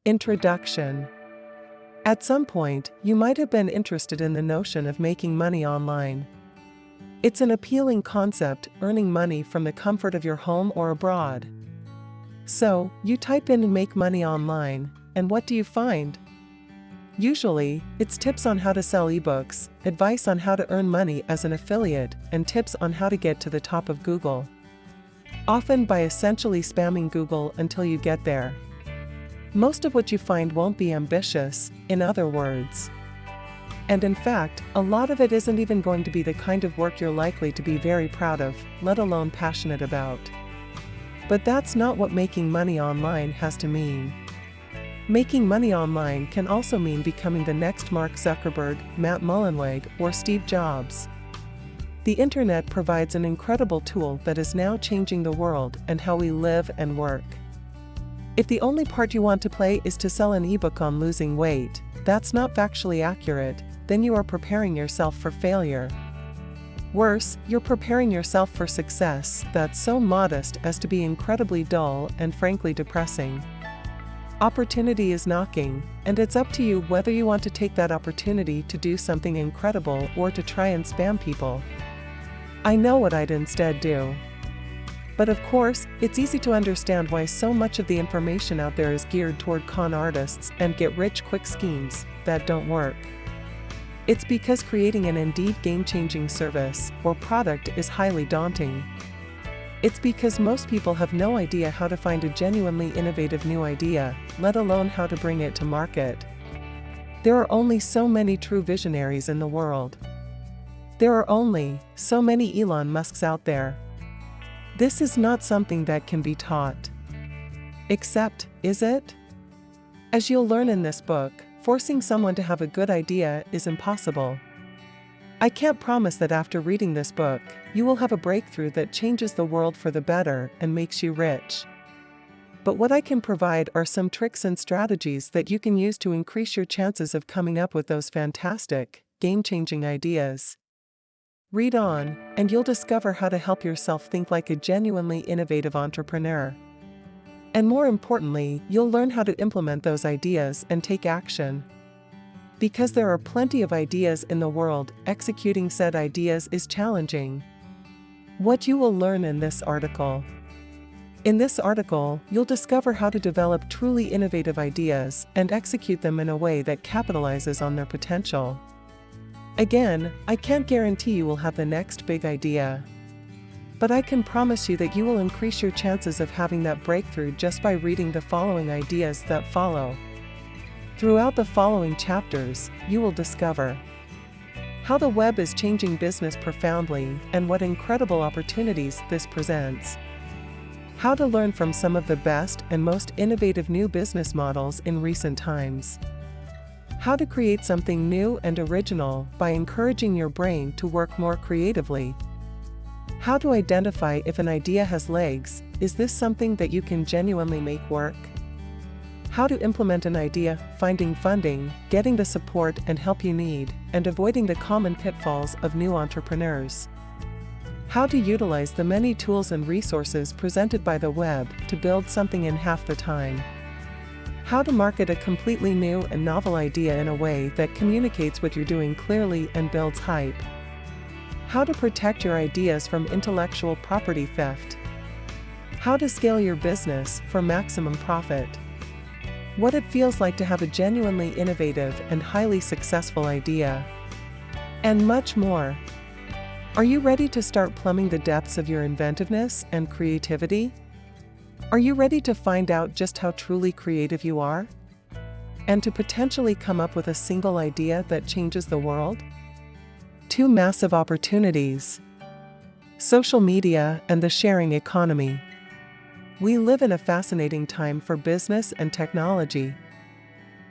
Introduction. At some point, you might have been interested in the notion of making money online. It's an appealing concept, earning money from the comfort of your home or abroad. So, you type in "make money online," and what do you find? Usually, it's tips on how to sell ebooks, advice on how to earn money as an affiliate, and tips on how to get to the top of Google. Often by essentially spamming Google until you get there. Most of what you find won't be ambitious, in other words. And in fact, a lot of it isn't even going to be the kind of work you're likely to be very proud of, let alone passionate about. But that's not what making money online has to mean. Making money online can also mean becoming the next Mark Zuckerberg, Matt Mullenweg, or Steve Jobs. The internet provides an incredible tool that is now changing the world and how we live and work. If the only part you want to play is to sell an ebook on losing weight, that's not factually accurate, then you are preparing yourself for failure. Worse, you're preparing yourself for success that's so modest as to be incredibly dull and frankly depressing. Opportunity is knocking, and it's up to you whether you want to take that opportunity to do something incredible or to try and spam people. I know what I'd instead do. But of course, it's easy to understand why so much of the information out there is geared toward con artists and get-rich-quick schemes that don't work. It's because creating an indeed game-changing service or product is highly daunting. It's because most people have no idea how to find a genuinely innovative new idea, let alone how to bring it to market. There are only so many true visionaries in the world. There are only so many Elon Musks out there. This is not something that can be taught. Except, is it? As you'll learn in this book, forcing someone to have a good idea is impossible. I can't promise that after reading this book, you will have a breakthrough that changes the world for the better and makes you rich. But what I can provide are some tricks and strategies that you can use to increase your chances of coming up with those fantastic, game-changing ideas. Read on, and you'll discover how to help yourself think like a genuinely innovative entrepreneur. And more importantly, you'll learn how to implement those ideas and take action. Because there are plenty of ideas in the world, executing said ideas is challenging. What you will learn in this article. In this article, you'll discover how to develop truly innovative ideas and execute them in a way that capitalizes on their potential. Again, I can't guarantee you will have the next big idea. But I can promise you that you will increase your chances of having that breakthrough just by reading the following ideas that follow. Throughout the following chapters, you will discover how the web is changing business profoundly and what incredible opportunities this presents. How to learn from some of the best and most innovative new business models in recent times. How to create something new and original by encouraging your brain to work more creatively. How to identify if an idea has legs. Is this something that you can genuinely make work? How to implement an idea, finding funding, getting the support and help you need, and avoiding the common pitfalls of new entrepreneurs. How to utilize the many tools and resources presented by the web to build something in half the time. How to market a completely new and novel idea in a way that communicates what you're doing clearly and builds hype. How to protect your ideas from intellectual property theft. How to scale your business for maximum profit. What it feels like to have a genuinely innovative and highly successful idea. And much more. Are you ready to start plumbing the depths of your inventiveness and creativity? Are you ready to find out just how truly creative you are? And to potentially come up with a single idea that changes the world? Two massive opportunities. Social media and the sharing economy. We live in a fascinating time for business and technology.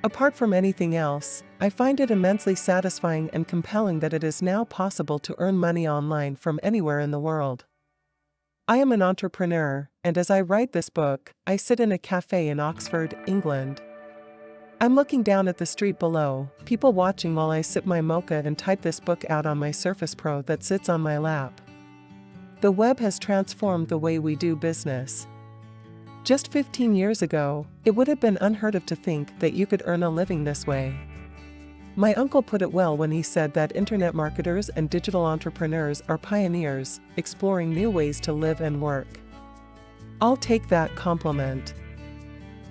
Apart from anything else, I find it immensely satisfying and compelling that it is now possible to earn money online from anywhere in the world. I am an entrepreneur, and as I write this book, I sit in a cafe in Oxford, England. I'm looking down at the street below, people watching while I sip my mocha and type this book out on my Surface Pro that sits on my lap. The web has transformed the way we do business. Just 15 years ago, it would have been unheard of to think that you could earn a living this way. My uncle put it well when he said that internet marketers and digital entrepreneurs are pioneers, exploring new ways to live and work. I'll take that compliment.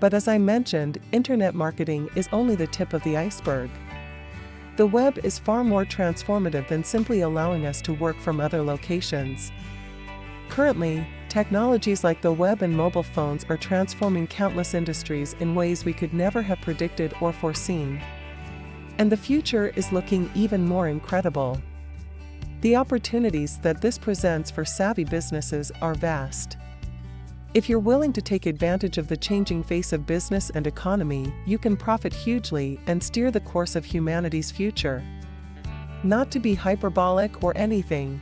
But as I mentioned, internet marketing is only the tip of the iceberg. The web is far more transformative than simply allowing us to work from other locations. Currently, technologies like the web and mobile phones are transforming countless industries in ways we could never have predicted or foreseen. And the future is looking even more incredible. The opportunities that this presents for savvy businesses are vast. If you're willing to take advantage of the changing face of business and economy, you can profit hugely and steer the course of humanity's future. Not to be hyperbolic or anything.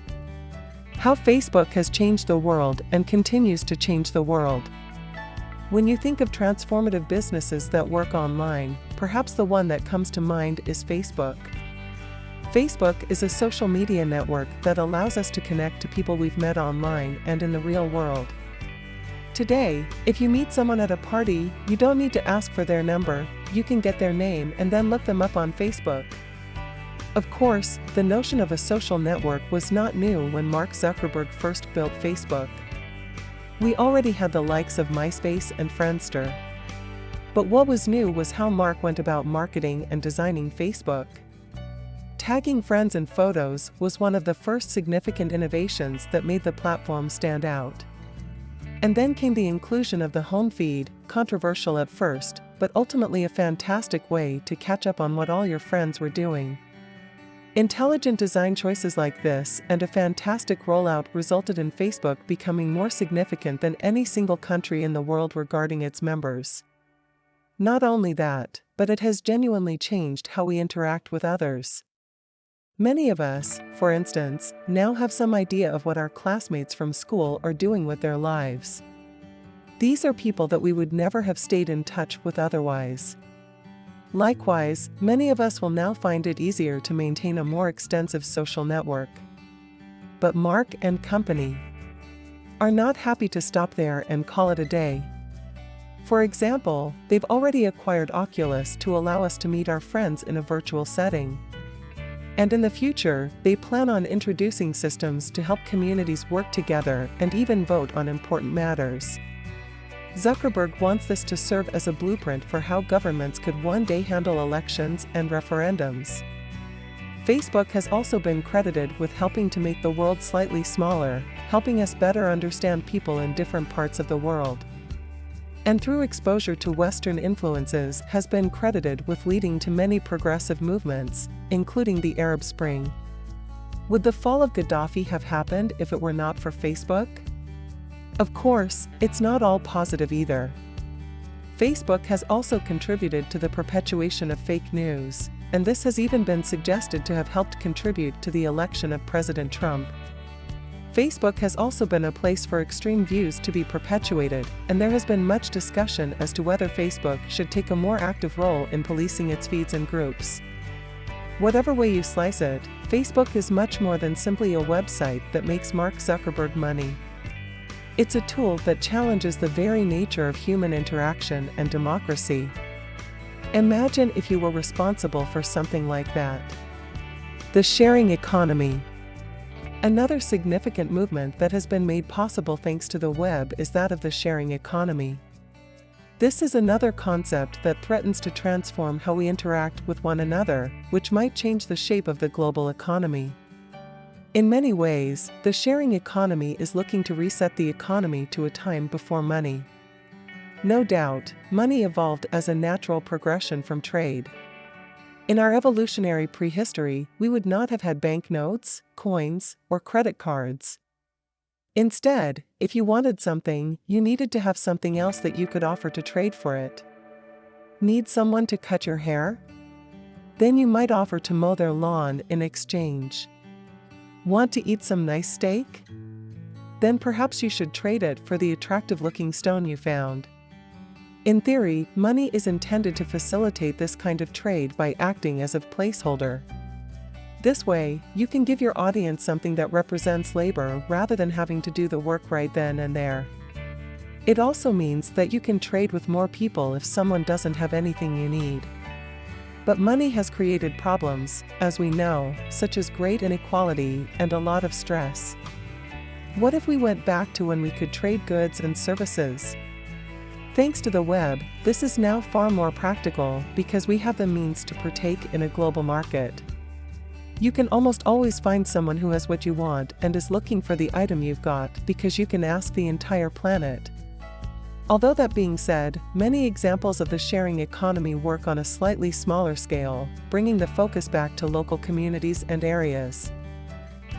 How Facebook has changed the world and continues to change the world. When you think of transformative businesses that work online, perhaps the one that comes to mind is Facebook. Facebook is a social media network that allows us to connect to people we've met online and in the real world. Today, if you meet someone at a party, you don't need to ask for their number, you can get their name and then look them up on Facebook. Of course, the notion of a social network was not new when Mark Zuckerberg first built Facebook. We already had the likes of MySpace and Friendster. But what was new was how Mark went about marketing and designing Facebook. Tagging friends in photos was one of the first significant innovations that made the platform stand out. And then came the inclusion of the home feed, controversial at first, but ultimately a fantastic way to catch up on what all your friends were doing. Intelligent design choices like this and a fantastic rollout resulted in Facebook becoming more significant than any single country in the world regarding its members. Not only that, but it has genuinely changed how we interact with others. Many of us, for instance, now have some idea of what our classmates from school are doing with their lives. These are people that we would never have stayed in touch with otherwise. Likewise, many of us will now find it easier to maintain a more extensive social network. But Mark and company are not happy to stop there and call it a day. For example, they've already acquired Oculus to allow us to meet our friends in a virtual setting. And in the future, they plan on introducing systems to help communities work together and even vote on important matters. Zuckerberg wants this to serve as a blueprint for how governments could one day handle elections and referendums. Facebook has also been credited with helping to make the world slightly smaller, helping us better understand people in different parts of the world. And through exposure to Western influences has been credited with leading to many progressive movements, including the Arab Spring. Would the fall of Gaddafi have happened if it were not for Facebook? Of course, it's not all positive either. Facebook has also contributed to the perpetuation of fake news, and this has even been suggested to have helped contribute to the election of President Trump. Facebook has also been a place for extreme views to be perpetuated, and there has been much discussion as to whether Facebook should take a more active role in policing its feeds and groups. Whatever way you slice it, Facebook is much more than simply a website that makes Mark Zuckerberg money. It's a tool that challenges the very nature of human interaction and democracy. Imagine if you were responsible for something like that. The sharing economy. Another significant movement that has been made possible thanks to the web is that of the sharing economy. This is another concept that threatens to transform how we interact with one another, which might change the shape of the global economy. In many ways, the sharing economy is looking to reset the economy to a time before money. No doubt, money evolved as a natural progression from trade. In our evolutionary prehistory, we would not have had banknotes, coins, or credit cards. Instead, if you wanted something, you needed to have something else that you could offer to trade for it. Need someone to cut your hair? Then you might offer to mow their lawn in exchange. Want to eat some nice steak? Then perhaps you should trade it for the attractive-looking stone you found. In theory, money is intended to facilitate this kind of trade by acting as a placeholder. This way, you can give your audience something that represents labor rather than having to do the work right then and there. It also means that you can trade with more people if someone doesn't have anything you need. But money has created problems, as we know, such as great inequality and a lot of stress. What if we went back to when we could trade goods and services? Thanks to the web, this is now far more practical because we have the means to partake in a global market. You can almost always find someone who has what you want and is looking for the item you've got because you can ask the entire planet. Although that being said, many examples of the sharing economy work on a slightly smaller scale, bringing the focus back to local communities and areas.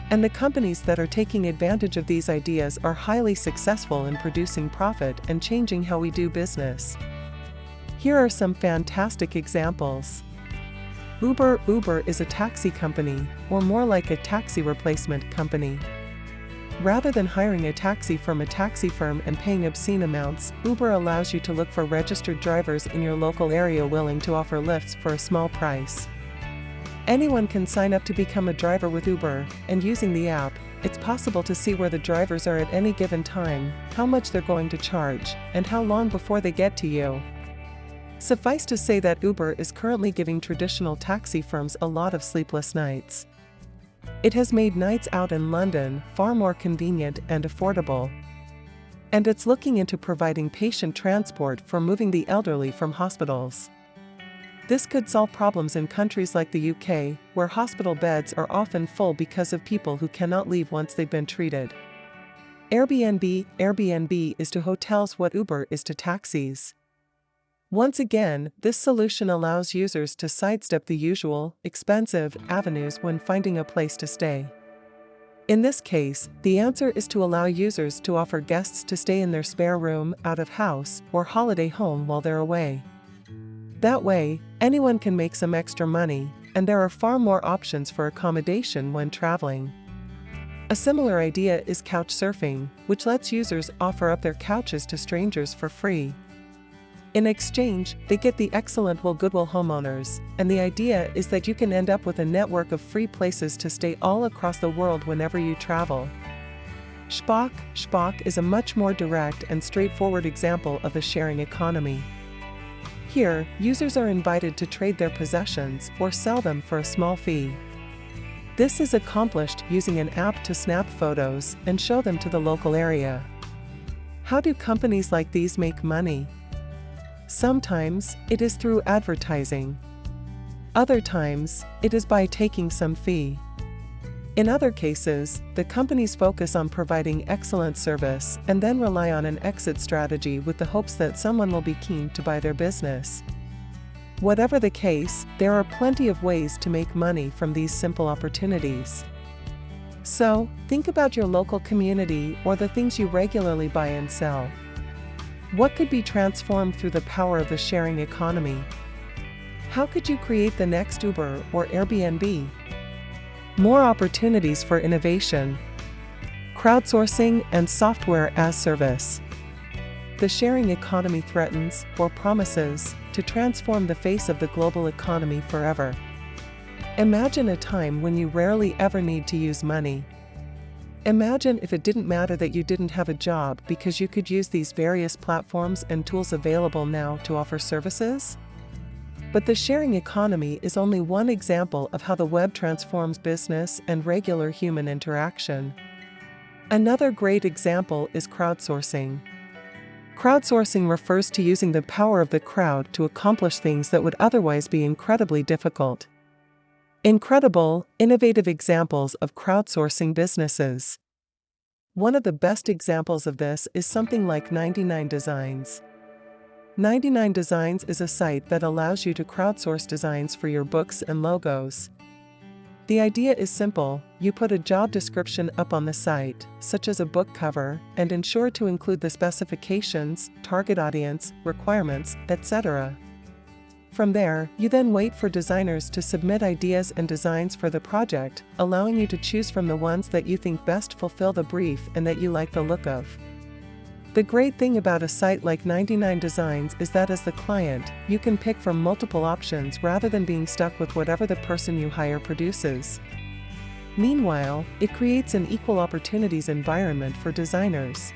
And the companies that are taking advantage of these ideas are highly successful in producing profit and changing how we do business. Here are some fantastic examples. Uber. Uber is a taxi company, or more like a taxi replacement company. Rather than hiring a taxi from a taxi firm and paying obscene amounts, Uber allows you to look for registered drivers in your local area willing to offer lifts for a small price. Anyone can sign up to become a driver with Uber, and using the app, it's possible to see where the drivers are at any given time, how much they're going to charge, and how long before they get to you. Suffice to say that Uber is currently giving traditional taxi firms a lot of sleepless nights. It has made nights out in London far more convenient and affordable. And it's looking into providing patient transport for moving the elderly from hospitals. This could solve problems in countries like the UK, where hospital beds are often full because of people who cannot leave once they've been treated. Airbnb. Airbnb is to hotels what Uber is to taxis. Once again, this solution allows users to sidestep the usual, expensive avenues when finding a place to stay. In this case, the answer is to allow users to offer guests to stay in their spare room, out of house, or holiday home while they're away. That way, anyone can make some extra money, and there are far more options for accommodation when traveling. A similar idea is couch surfing, which lets users offer up their couches to strangers for free. In exchange, they get the excellent goodwill homeowners, and the idea is that you can end up with a network of free places to stay all across the world whenever you travel. Spock. Spock is a much more direct and straightforward example of the sharing economy. Here, users are invited to trade their possessions or sell them for a small fee. This is accomplished using an app to snap photos and show them to the local area. How do companies like these make money? Sometimes, it is through advertising. Other times, it is by taking some fee. In other cases, the companies focus on providing excellent service and then rely on an exit strategy with the hopes that someone will be keen to buy their business. Whatever the case, there are plenty of ways to make money from these simple opportunities. So, think about your local community or the things you regularly buy and sell. What could be transformed through the power of the sharing economy? How could you create the next Uber or Airbnb? More opportunities for innovation. Crowdsourcing and software as service. The sharing economy threatens, or promises, to transform the face of the global economy forever. Imagine a time when you rarely ever need to use money. Imagine if it didn't matter that you didn't have a job because you could use these various platforms and tools available now to offer services? But the sharing economy is only one example of how the web transforms business and regular human interaction. Another great example is crowdsourcing. Crowdsourcing refers to using the power of the crowd to accomplish things that would otherwise be incredibly difficult. Incredible, innovative examples of crowdsourcing businesses. One of the best examples of this is something like 99 Designs. 99 Designs is a site that allows you to crowdsource designs for your books and logos. The idea is simple: you put a job description up on the site, such as a book cover, and ensure to include the specifications, target audience, requirements, etc. From there, you then wait for designers to submit ideas and designs for the project, allowing you to choose from the ones that you think best fulfill the brief and that you like the look of. The great thing about a site like 99 Designs is that as the client, you can pick from multiple options rather than being stuck with whatever the person you hire produces. Meanwhile, it creates an equal opportunities environment for designers.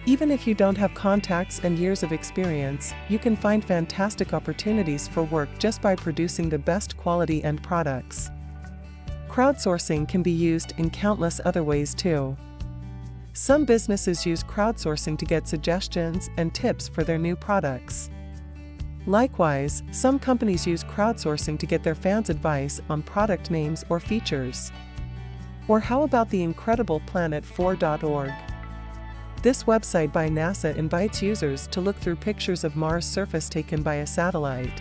Even if you don't have contacts and years of experience, you can find fantastic opportunities for work just by producing the best quality end products. Crowdsourcing can be used in countless other ways too. Some businesses use crowdsourcing to get suggestions and tips for their new products. Likewise, some companies use crowdsourcing to get their fans' advice on product names or features. Or how about the incredible Planet4.org? This website by NASA invites users to look through pictures of Mars' surface taken by a satellite.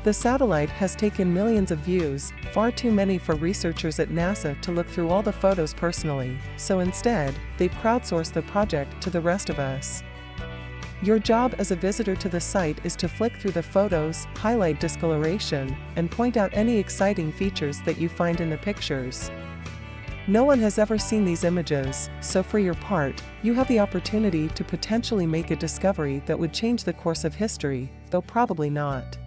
The satellite has taken millions of views, far too many for researchers at NASA to look through all the photos personally, so instead, they've crowdsourced the project to the rest of us. Your job as a visitor to the site is to flick through the photos, highlight discoloration, and point out any exciting features that you find in the pictures. No one has ever seen these images, so for your part, you have the opportunity to potentially make a discovery that would change the course of history, though probably not.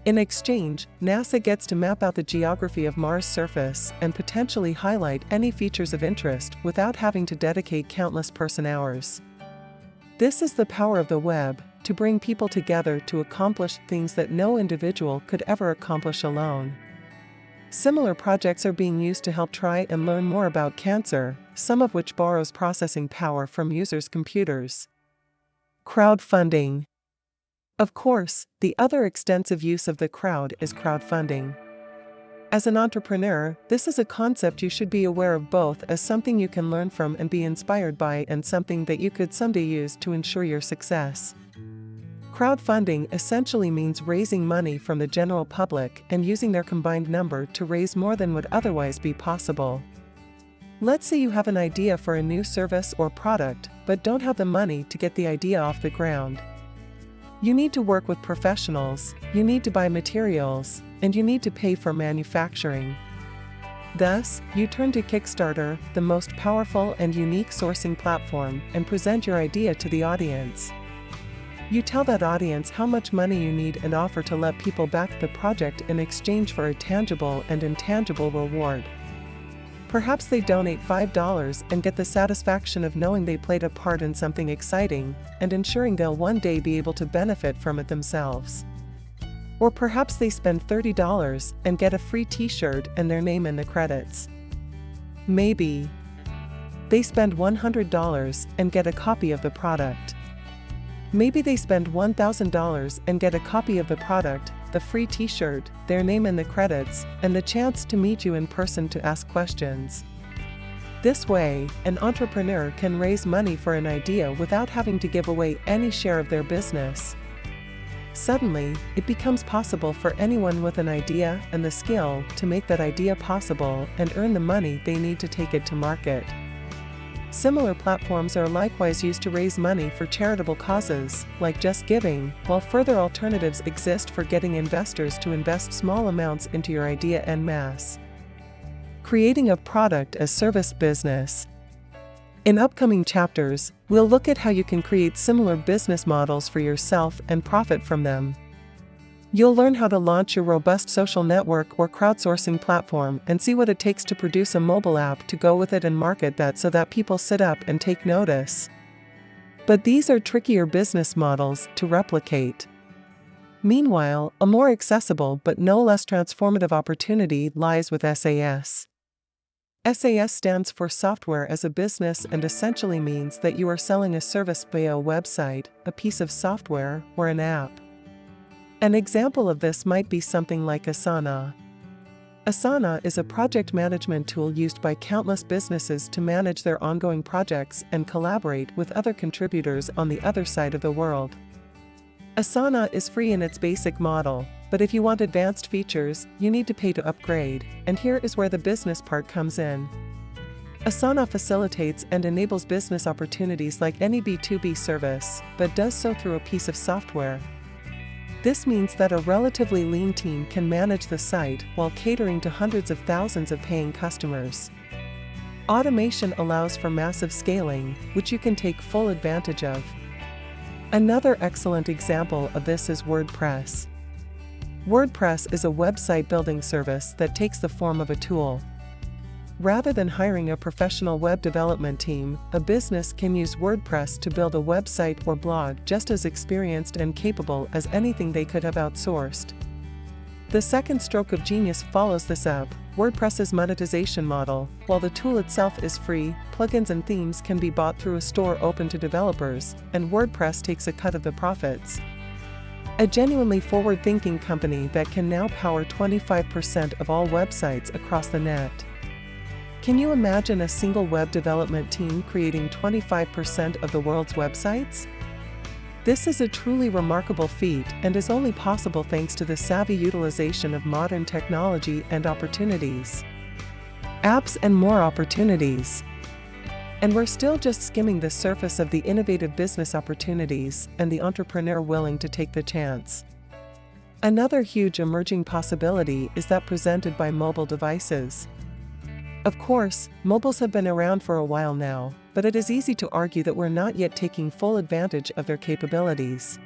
In exchange, NASA gets to map out the geography of Mars' surface and potentially highlight any features of interest without having to dedicate countless person-hours. This is the power of the web, to bring people together to accomplish things that no individual could ever accomplish alone. Similar projects are being used to help try and learn more about cancer, some of which borrows processing power from users' computers. Crowdfunding. Of course, the other extensive use of the crowd is crowdfunding. As an entrepreneur, this is a concept you should be aware of both as something you can learn from and be inspired by and something that you could someday use to ensure your success. Crowdfunding essentially means raising money from the general public and using their combined number to raise more than would otherwise be possible. Let's say you have an idea for a new service or product, but don't have the money to get the idea off the ground. You need to work with professionals, you need to buy materials, and you need to pay for manufacturing. Thus, you turn to Kickstarter, the most powerful and unique sourcing platform, and present your idea to the audience. You tell that audience how much money you need and offer to let people back the project in exchange for a tangible and intangible reward. Perhaps they donate $5 and get the satisfaction of knowing they played a part in something exciting, and ensuring they'll one day be able to benefit from it themselves. Or perhaps they spend $30 and get a free t-shirt and their name in the credits. Maybe they spend $100 and get a copy of the product. Maybe they spend $1,000 and get a copy of the product, the free t-shirt, their name in the credits, and the chance to meet you in person to ask questions. This way, an entrepreneur can raise money for an idea without having to give away any share of their business. Suddenly, it becomes possible for anyone with an idea and the skill to make that idea possible and earn the money they need to take it to market. Similar platforms are likewise used to raise money for charitable causes, like Just Giving, while further alternatives exist for getting investors to invest small amounts into your idea en masse. Creating a product as service business. In upcoming chapters, we'll look at how you can create similar business models for yourself and profit from them. You'll learn how to launch your robust social network or crowdsourcing platform and see what it takes to produce a mobile app to go with it and market that so that people sit up and take notice. But these are trickier business models to replicate. Meanwhile, a more accessible but no less transformative opportunity lies with SaaS. SaaS stands for Software as a Business and essentially means that you are selling a service via a website, a piece of software, or an app. An example of this might be something like Asana. Asana is a project management tool used by countless businesses to manage their ongoing projects and collaborate with other contributors on the other side of the world. Asana is free in its basic model, but if you want advanced features, you need to pay to upgrade, and here is where the business part comes in. Asana facilitates and enables business opportunities like any B2B service, but does so through a piece of software. This means that a relatively lean team can manage the site while catering to hundreds of thousands of paying customers. Automation allows for massive scaling, which you can take full advantage of. Another excellent example of this is WordPress. WordPress is a website building service that takes the form of a tool. Rather than hiring a professional web development team, a business can use WordPress to build a website or blog just as experienced and capable as anything they could have outsourced. The second stroke of genius follows this up: WordPress's monetization model. While the tool itself is free, plugins and themes can be bought through a store open to developers, and WordPress takes a cut of the profits. A genuinely forward-thinking company that can now power 25% of all websites across the net. Can you imagine a single web development team creating 25% of the world's websites? This is a truly remarkable feat and is only possible thanks to the savvy utilization of modern technology and opportunities. Apps and more opportunities. And we're still just skimming the surface of the innovative business opportunities and the entrepreneur willing to take the chance. Another huge emerging possibility is that presented by mobile devices. Of course, mobiles have been around for a while now, but it is easy to argue that we're not yet taking full advantage of their capabilities.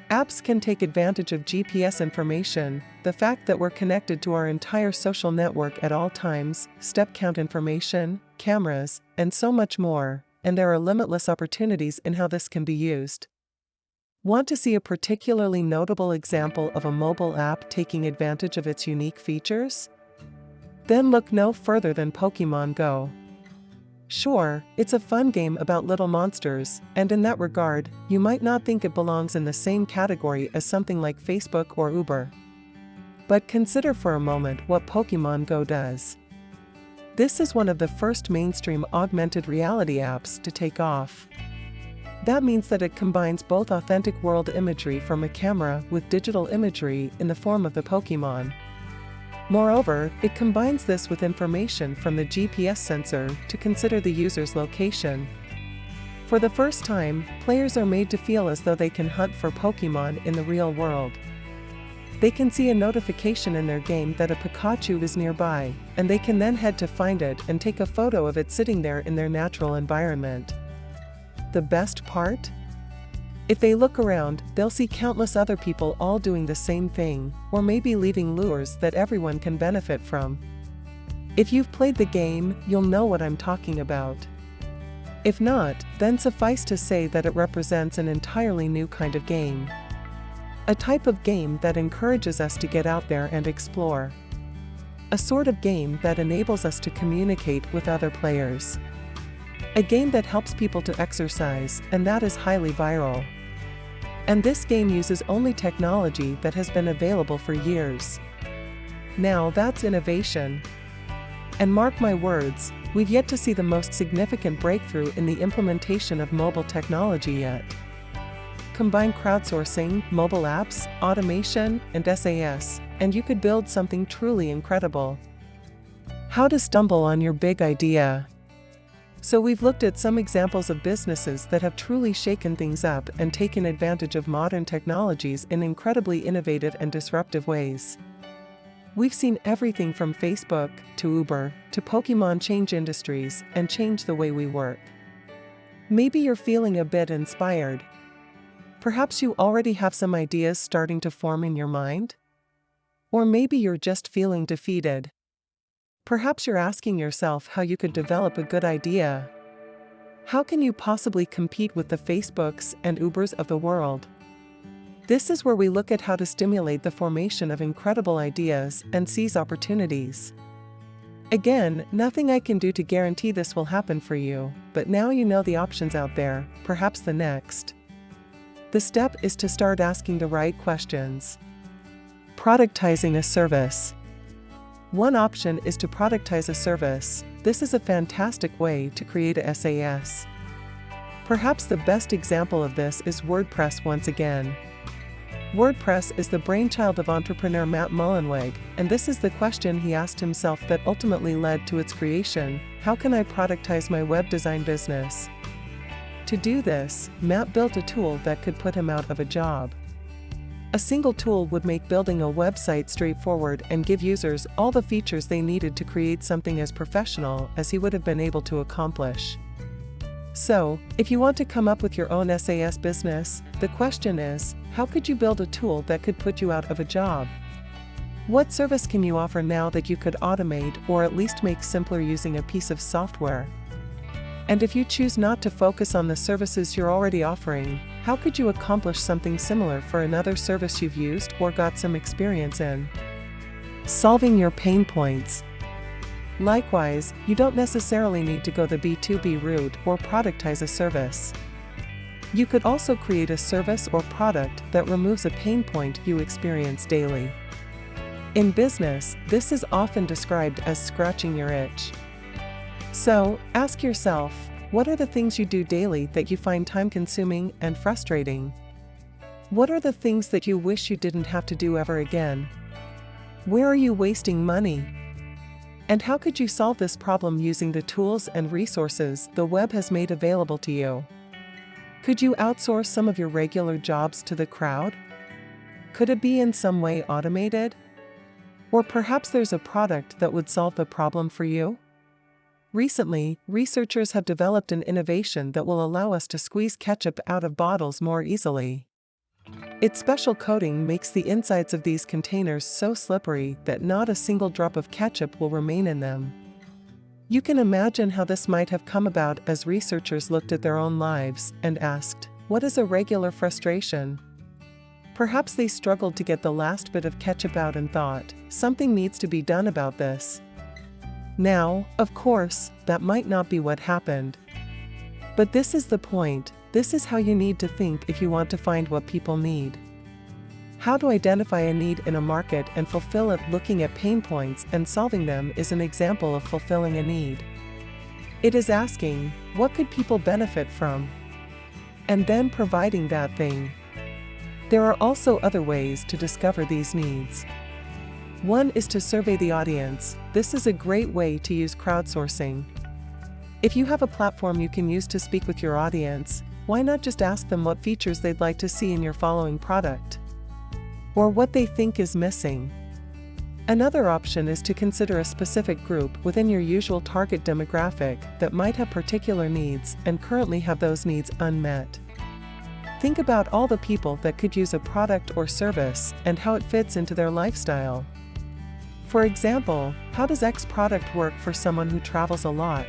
Apps can take advantage of GPS information, the fact that we're connected to our entire social network at all times, step count information, cameras, and so much more, and there are limitless opportunities in how this can be used. Want to see a particularly notable example of a mobile app taking advantage of its unique features? Then look no further than Pokémon Go. Sure, it's a fun game about little monsters, and in that regard, you might not think it belongs in the same category as something like Facebook or Uber. But consider for a moment what Pokémon Go does. This is one of the first mainstream augmented reality apps to take off. That means that it combines both authentic world imagery from a camera with digital imagery in the form of the Pokémon. Moreover, it combines this with information from the GPS sensor to consider the user's location. For the first time, players are made to feel as though they can hunt for Pokémon in the real world. They can see a notification in their game that a Pikachu is nearby, and they can then head to find it and take a photo of it sitting there in their natural environment. The best part? If they look around, they'll see countless other people all doing the same thing, or maybe leaving lures that everyone can benefit from. If you've played the game, you'll know what I'm talking about. If not, then suffice to say that it represents an entirely new kind of game. A type of game that encourages us to get out there and explore. A sort of game that enables us to communicate with other players. A game that helps people to exercise, and that is highly viral. And this game uses only technology that has been available for years. Now that's innovation. And mark my words, we've yet to see the most significant breakthrough in the implementation of mobile technology yet. Combine crowdsourcing, mobile apps, automation, and SaaS, and you could build something truly incredible. How to stumble on your big idea. So we've looked at some examples of businesses that have truly shaken things up and taken advantage of modern technologies in incredibly innovative and disruptive ways. We've seen everything from Facebook to Uber to Pokémon change industries and change the way we work. Maybe you're feeling a bit inspired. Perhaps you already have some ideas starting to form in your mind? Or maybe you're just feeling defeated. Perhaps you're asking yourself how you could develop a good idea. How can you possibly compete with the Facebooks and Ubers of the world? This is where we look at how to stimulate the formation of incredible ideas and seize opportunities. Again, nothing I can do to guarantee this will happen for you, but now you know the options out there, perhaps the next. The step is to start asking the right questions. Productizing a service. One option is to productize a service. This is a fantastic way to create a SaaS. Perhaps the best example of this is WordPress once again. WordPress is the brainchild of entrepreneur Matt Mullenweg, and this is the question he asked himself that ultimately led to its creation: how can I productize my web design business? To do this, Matt built a tool that could put him out of a job. A single tool would make building a website straightforward and give users all the features they needed to create something as professional as he would have been able to accomplish. So, if you want to come up with your own SaaS business, the question is, how could you build a tool that could put you out of a job? What service can you offer now that you could automate or at least make simpler using a piece of software? And if you choose not to focus on the services you're already offering, how could you accomplish something similar for another service you've used or got some experience in? Solving your pain points. Likewise, you don't necessarily need to go the B2B route or productize a service. You could also create a service or product that removes a pain point you experience daily. In business, this is often described as scratching your itch. So, ask yourself, what are the things you do daily that you find time-consuming and frustrating? What are the things that you wish you didn't have to do ever again? Where are you wasting money? And how could you solve this problem using the tools and resources the web has made available to you? Could you outsource some of your regular jobs to the crowd? Could it be in some way automated? Or perhaps there's a product that would solve the problem for you? Recently, researchers have developed an innovation that will allow us to squeeze ketchup out of bottles more easily. Its special coating makes the insides of these containers so slippery that not a single drop of ketchup will remain in them. You can imagine how this might have come about as researchers looked at their own lives and asked, what is a regular frustration? Perhaps they struggled to get the last bit of ketchup out and thought, something needs to be done about this. Now, of course, that might not be what happened. But this is the point, this is how you need to think if you want to find what people need. How to identify a need in a market and fulfill it. Looking at pain points and solving them is an example of fulfilling a need. It is asking, what could people benefit from? And then providing that thing. There are also other ways to discover these needs. One is to survey the audience. This is a great way to use crowdsourcing. If you have a platform you can use to speak with your audience, why not just ask them what features they'd like to see in your following product? Or what they think is missing. Another option is to consider a specific group within your usual target demographic that might have particular needs and currently have those needs unmet. Think about all the people that could use a product or service and how it fits into their lifestyle. For example, how does X product work for someone who travels a lot?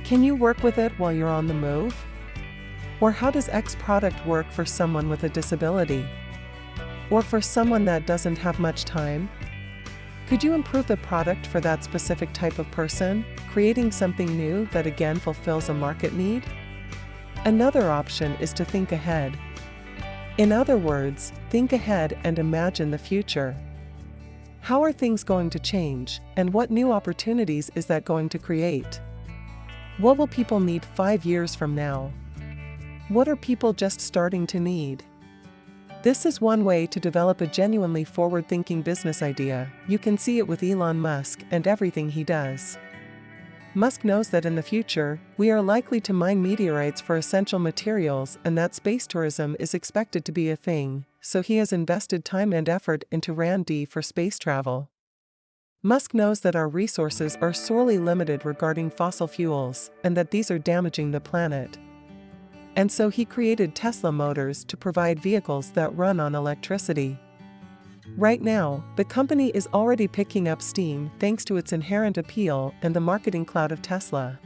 Can you work with it while you're on the move? Or how does X product work for someone with a disability? Or for someone that doesn't have much time? Could you improve the product for that specific type of person, creating something new that again fulfills a market need? Another option is to think ahead. In other words, think ahead and imagine the future. How are things going to change, and what new opportunities is that going to create? What will people need 5 years from now? What are people just starting to need? This is one way to develop a genuinely forward-thinking business idea. You can see it with Elon Musk and everything he does. Musk knows that in the future, we are likely to mine meteorites for essential materials and that space tourism is expected to be a thing, so he has invested time and effort into R&D for space travel. Musk knows that our resources are sorely limited regarding fossil fuels and that these are damaging the planet. And so he created Tesla Motors to provide vehicles that run on electricity. Right now, the company is already picking up steam thanks to its inherent appeal and the marketing clout of Tesla.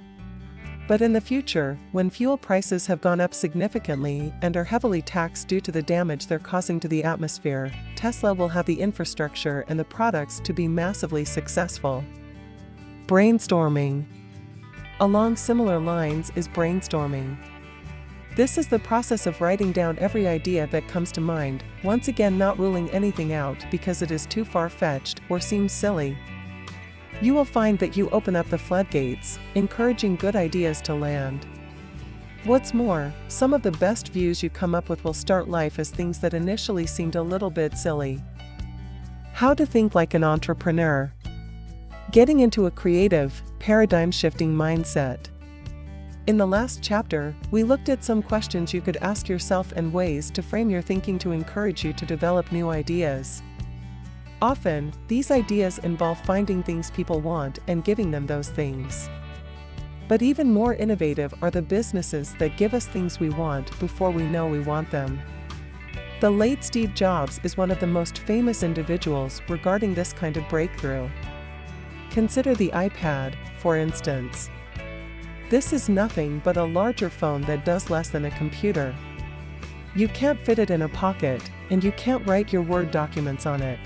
But in the future, when fuel prices have gone up significantly and are heavily taxed due to the damage they're causing to the atmosphere, Tesla will have the infrastructure and the products to be massively successful. Brainstorming. Along similar lines is brainstorming. This is the process of writing down every idea that comes to mind, once again not ruling anything out because it is too far-fetched or seems silly. You will find that you open up the floodgates, encouraging good ideas to land. What's more, some of the best views you come up with will start life as things that initially seemed a little bit silly. How to think like an entrepreneur. Getting into a creative, paradigm-shifting mindset. In the last chapter, we looked at some questions you could ask yourself and ways to frame your thinking to encourage you to develop new ideas. Often, these ideas involve finding things people want and giving them those things. But even more innovative are the businesses that give us things we want before we know we want them. The late Steve Jobs is one of the most famous individuals regarding this kind of breakthrough. Consider the iPad, for instance. This is nothing but a larger phone that does less than a computer. You can't fit it in a pocket, and you can't write your Word documents on it.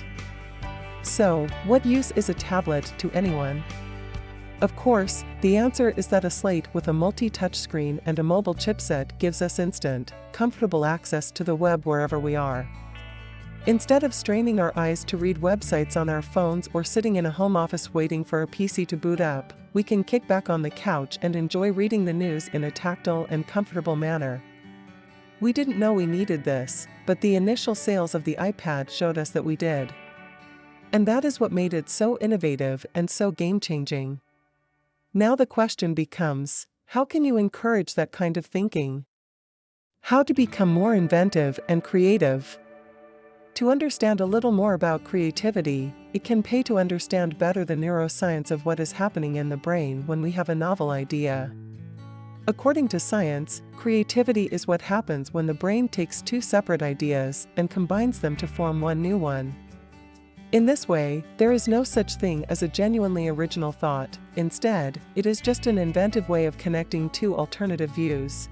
So, what use is a tablet to anyone? Of course, the answer is that a slate with a multi-touch screen and a mobile chipset gives us instant, comfortable access to the web wherever we are. Instead of straining our eyes to read websites on our phones or sitting in a home office waiting for a PC to boot up, we can kick back on the couch and enjoy reading the news in a tactile and comfortable manner. We didn't know we needed this, but the initial sales of the iPad showed us that we did. And that is what made it so innovative and so game-changing. Now the question becomes, how can you encourage that kind of thinking? How to become more inventive and creative? To understand a little more about creativity, it can pay to understand better the neuroscience of what is happening in the brain when we have a novel idea. According to science, creativity is what happens when the brain takes two separate ideas and combines them to form one new one. In this way, there is no such thing as a genuinely original thought. Instead, it is just an inventive way of connecting two alternative views.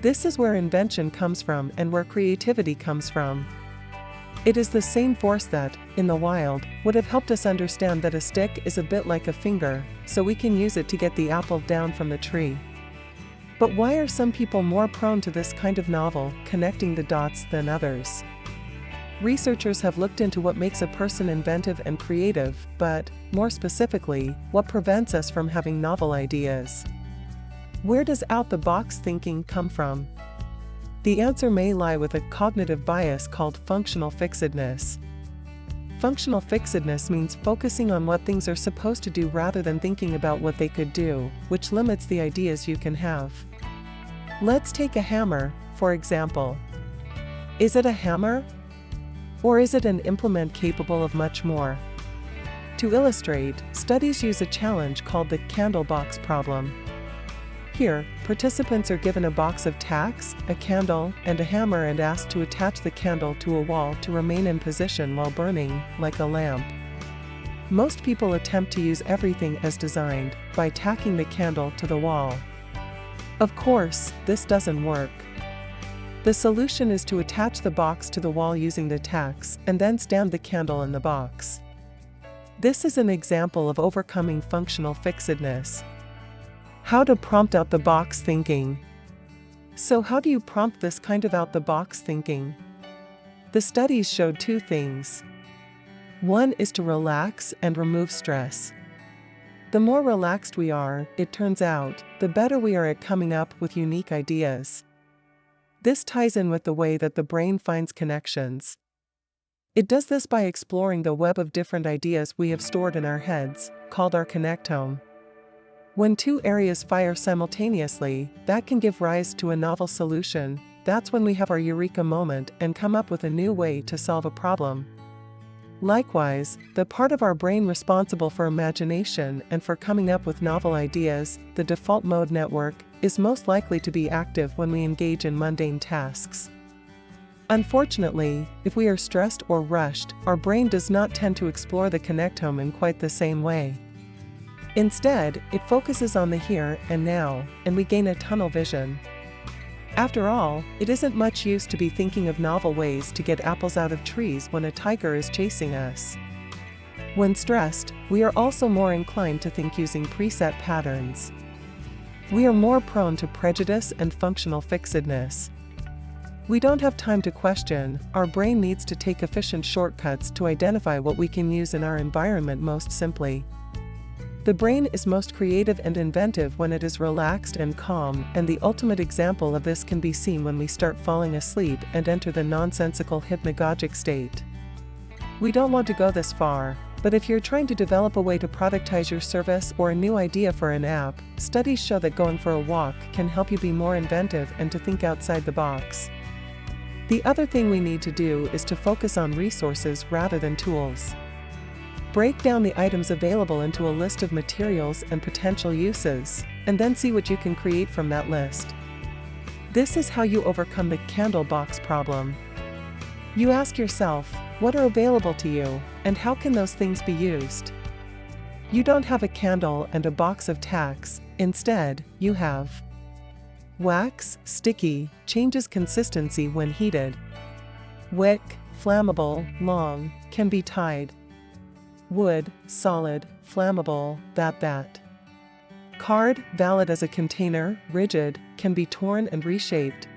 This is where invention comes from and where creativity comes from. It is the same force that, in the wild, would have helped us understand that a stick is a bit like a finger, so we can use it to get the apple down from the tree. But why are some people more prone to this kind of novel, connecting the dots, than others? Researchers have looked into what makes a person inventive and creative, but, more specifically, what prevents us from having novel ideas. Where does out-the-box thinking come from? The answer may lie with a cognitive bias called functional fixedness. Functional fixedness means focusing on what things are supposed to do rather than thinking about what they could do, which limits the ideas you can have. Let's take a hammer, for example. Is it a hammer? Or is it an implement capable of much more? To illustrate, studies use a challenge called the candle box problem. Here, participants are given a box of tacks, a candle, and a hammer and asked to attach the candle to a wall to remain in position while burning, like a lamp. Most people attempt to use everything as designed, by tacking the candle to the wall. Of course, this doesn't work. The solution is to attach the box to the wall using the tacks, and then stand the candle in the box. This is an example of overcoming functional fixedness. How to prompt out-the-box thinking. So how do you prompt this kind of out-the-box thinking? The studies showed two things. One is to relax and remove stress. The more relaxed we are, it turns out, the better we are at coming up with unique ideas. This ties in with the way that the brain finds connections. It does this by exploring the web of different ideas we have stored in our heads, called our connectome. When two areas fire simultaneously, that can give rise to a novel solution. That's when we have our eureka moment and come up with a new way to solve a problem. Likewise, the part of our brain responsible for imagination and for coming up with novel ideas, the default mode network, is most likely to be active when we engage in mundane tasks. Unfortunately, if we are stressed or rushed, our brain does not tend to explore the connectome in quite the same way. Instead, it focuses on the here and now, and we gain a tunnel vision. After all, it isn't much use to be thinking of novel ways to get apples out of trees when a tiger is chasing us. When stressed, we are also more inclined to think using preset patterns. We are more prone to prejudice and functional fixedness. We don't have time to question, our brain needs to take efficient shortcuts to identify what we can use in our environment most simply. The brain is most creative and inventive when it is relaxed and calm, and the ultimate example of this can be seen when we start falling asleep and enter the nonsensical hypnagogic state. We don't want to go this far, but if you're trying to develop a way to productize your service or a new idea for an app, studies show that going for a walk can help you be more inventive and to think outside the box. The other thing we need to do is to focus on resources rather than tools. Break down the items available into a list of materials and potential uses, and then see what you can create from that list. This is how you overcome the candle box problem. You ask yourself, what are available to you, and how can those things be used? You don't have a candle and a box of tacks, instead, you have wax, sticky, changes consistency when heated. Wick, flammable, long, can be tied. Wood, solid, flammable, that. Card, valid as a container, rigid, can be torn and reshaped.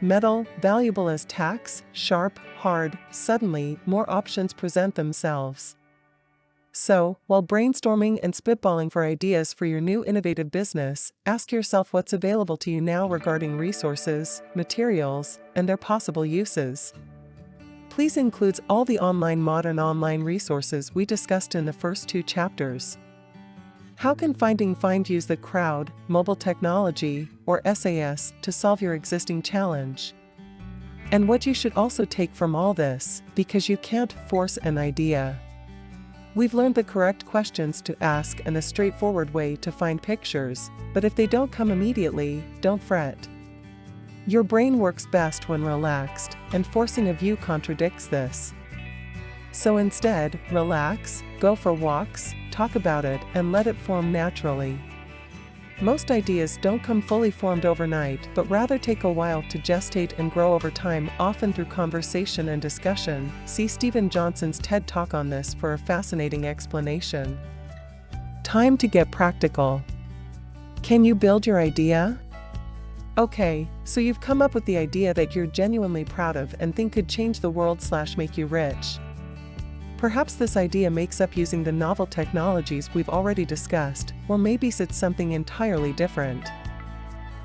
Metal, valuable as tacks, sharp, hard, suddenly, more options present themselves. So, while brainstorming and spitballing for ideas for your new innovative business, ask yourself what's available to you now regarding resources, materials, and their possible uses. Please include all the modern online resources we discussed in the first 2 chapters. How can find use the crowd, mobile technology, or SAS to solve your existing challenge? And what you should also take from all this, because you can't force an idea. We've learned the correct questions to ask and a straightforward way to find pictures, but if they don't come immediately, don't fret. Your brain works best when relaxed, and forcing a view contradicts this. So instead, relax, go for walks, talk about it, and let it form naturally. Most ideas don't come fully formed overnight, but rather take a while to gestate and grow over time, often through conversation and discussion. See Stephen Johnson's TED Talk on this for a fascinating explanation. Time to get practical. Can you build your idea? Okay, so you've come up with the idea that you're genuinely proud of and think could change the world/make you rich. Perhaps this idea makes up using the novel technologies we've already discussed, or maybe it's something entirely different.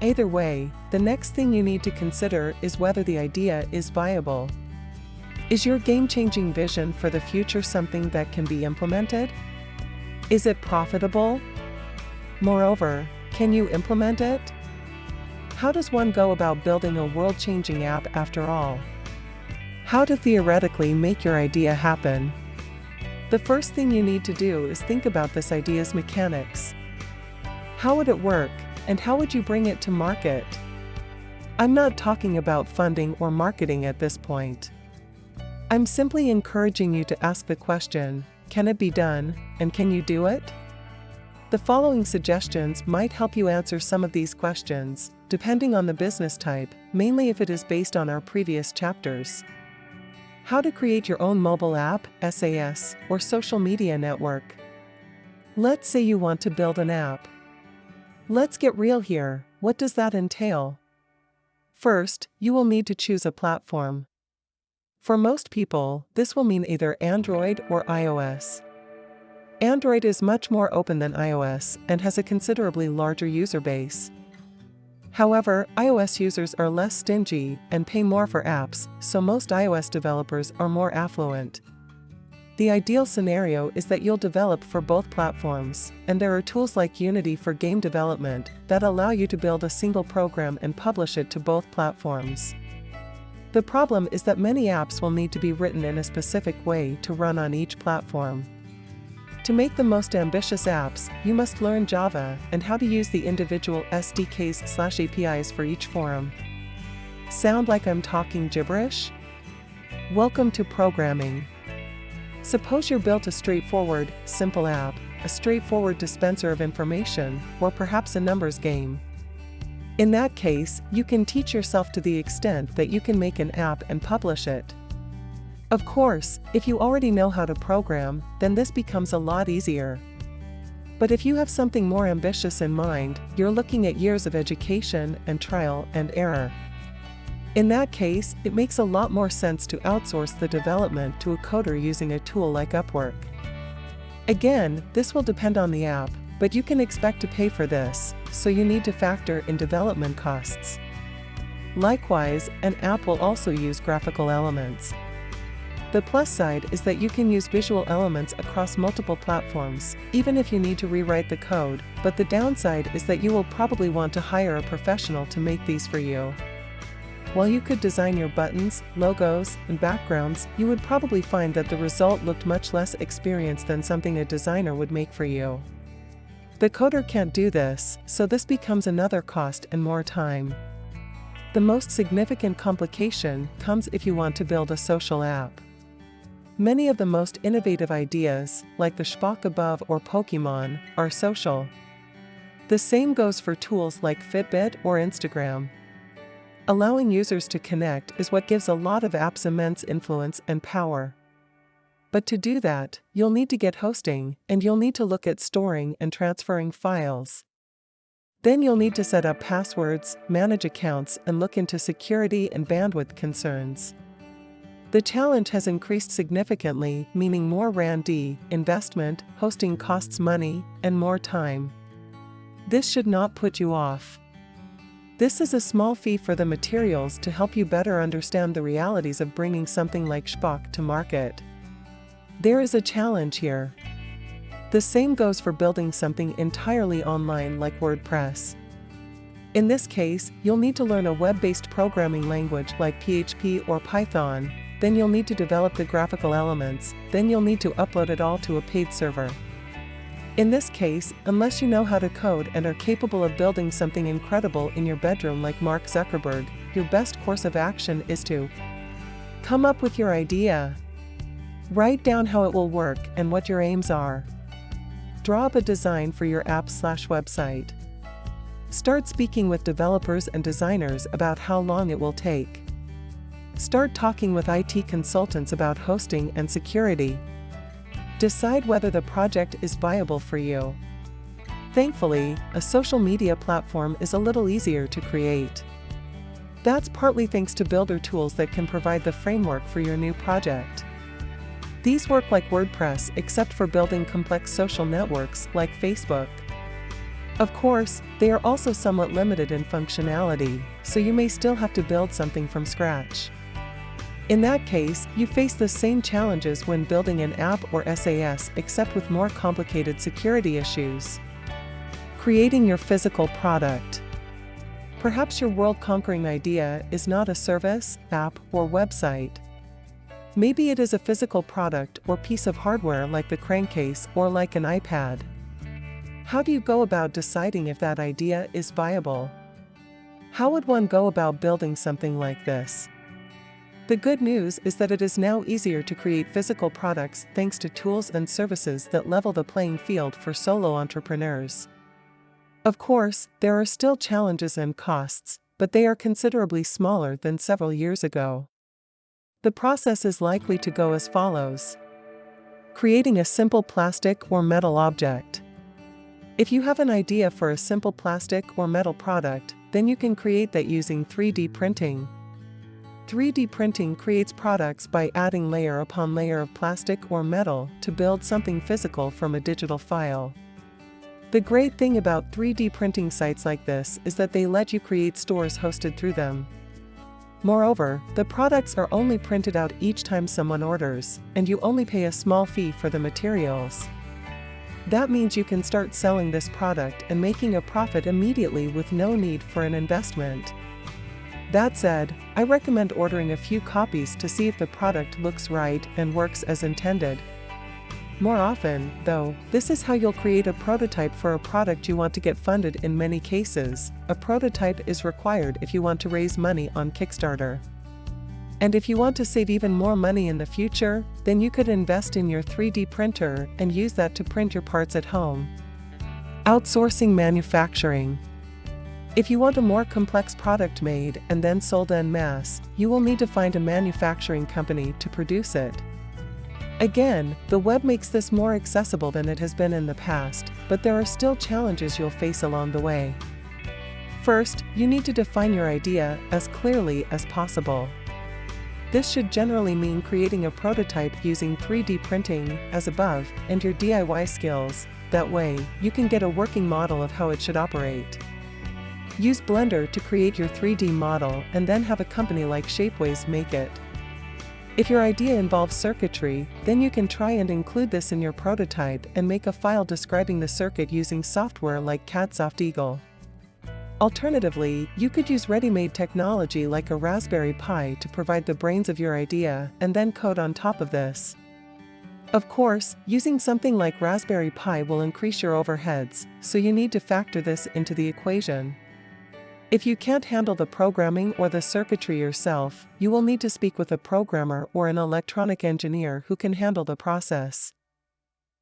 Either way, the next thing you need to consider is whether the idea is viable. Is your game-changing vision for the future something that can be implemented? Is it profitable? Moreover, can you implement it? How does one go about building a world-changing app after all? How to theoretically make your idea happen? The first thing you need to do is think about this idea's mechanics. How would it work, and how would you bring it to market? I'm not talking about funding or marketing at this point. I'm simply encouraging you to ask the question, can it be done, and can you do it? The following suggestions might help you answer some of these questions, depending on the business type, mainly if it is based on our previous chapters. How to create your own mobile app, SAS, or social media network. Let's say you want to build an app. Let's get real here. What does that entail? First, you will need to choose a platform. For most people, this will mean either Android or iOS. Android is much more open than iOS and has a considerably larger user base. However, iOS users are less stingy and pay more for apps, so most iOS developers are more affluent. The ideal scenario is that you'll develop for both platforms, and there are tools like Unity for game development that allow you to build a single program and publish it to both platforms. The problem is that many apps will need to be written in a specific way to run on each platform. To make the most ambitious apps, you must learn Java and how to use the individual SDKs/APIs for each forum. Sound like I'm talking gibberish? Welcome to programming. Suppose you're built a straightforward, simple app, a straightforward dispenser of information, or perhaps a numbers game. In that case, you can teach yourself to the extent that you can make an app and publish it. Of course, if you already know how to program, then this becomes a lot easier. But if you have something more ambitious in mind, you're looking at years of education and trial and error. In that case, it makes a lot more sense to outsource the development to a coder using a tool like Upwork. Again, this will depend on the app, but you can expect to pay for this, so you need to factor in development costs. Likewise, an app will also use graphical elements. The plus side is that you can use visual elements across multiple platforms, even if you need to rewrite the code, but the downside is that you will probably want to hire a professional to make these for you. While you could design your buttons, logos, and backgrounds, you would probably find that the result looked much less experienced than something a designer would make for you. The coder can't do this, so this becomes another cost and more time. The most significant complication comes if you want to build a social app. Many of the most innovative ideas, like the Spock above or Pokemon, are social. The same goes for tools like Fitbit or Instagram. Allowing users to connect is what gives a lot of apps immense influence and power. But to do that, you'll need to get hosting, and you'll need to look at storing and transferring files. Then you'll need to set up passwords, manage accounts, and look into security and bandwidth concerns. The challenge has increased significantly, meaning more R&D, investment, hosting costs money, and more time. This should not put you off. This is a small fee for the materials to help you better understand the realities of bringing something like Spock to market. There is a challenge here. The same goes for building something entirely online like WordPress. In this case, you'll need to learn a web-based programming language like PHP or Python. Then you'll need to develop the graphical elements, then you'll need to upload it all to a paid server. In this case, unless you know how to code and are capable of building something incredible in your bedroom like Mark Zuckerberg, your best course of action is to come up with your idea. Write down how it will work and what your aims are. Draw up a design for your app/website. Start speaking with developers and designers about how long it will take. Start talking with IT consultants about hosting and security. Decide whether the project is viable for you. Thankfully, a social media platform is a little easier to create. That's partly thanks to builder tools that can provide the framework for your new project. These work like WordPress except for building complex social networks like Facebook. Of course, they are also somewhat limited in functionality, so you may still have to build something from scratch. In that case, you face the same challenges when building an app or SaaS except with more complicated security issues. Creating your physical product. Perhaps your world-conquering idea is not a service, app, or website. Maybe it is a physical product or piece of hardware like the crankcase or like an iPad. How do you go about deciding if that idea is viable? How would one go about building something like this? The good news is that it is now easier to create physical products thanks to tools and services that level the playing field for solo entrepreneurs. Of course, there are still challenges and costs, but they are considerably smaller than several years ago. The process is likely to go as follows. Creating a simple plastic or metal object. If you have an idea for a simple plastic or metal product, then you can create that using 3D printing. 3D printing creates products by adding layer upon layer of plastic or metal to build something physical from a digital file. The great thing about 3D printing sites like this is that they let you create stores hosted through them. Moreover, the products are only printed out each time someone orders, and you only pay a small fee for the materials. That means you can start selling this product and making a profit immediately with no need for an investment. That said, I recommend ordering a few copies to see if the product looks right and works as intended. More often, though, this is how you'll create a prototype for a product you want to get funded. In many cases, a prototype is required if you want to raise money on Kickstarter. And if you want to save even more money in the future, then you could invest in your 3D printer and use that to print your parts at home. Outsourcing manufacturing. If you want a more complex product made and then sold en masse, you will need to find a manufacturing company to produce it. Again, the web makes this more accessible than it has been in the past, but there are still challenges you'll face along the way. First, you need to define your idea as clearly as possible. This should generally mean creating a prototype using 3D printing, as above, and your DIY skills. That way, you can get a working model of how it should operate. Use Blender to create your 3D model and then have a company like Shapeways make it. If your idea involves circuitry, then you can try and include this in your prototype and make a file describing the circuit using software like CAD Eagle. Alternatively, you could use ready-made technology like a Raspberry Pi to provide the brains of your idea and then code on top of this. Of course, using something like Raspberry Pi will increase your overheads, so you need to factor this into the equation. If you can't handle the programming or the circuitry yourself, you will need to speak with a programmer or an electronic engineer who can handle the process.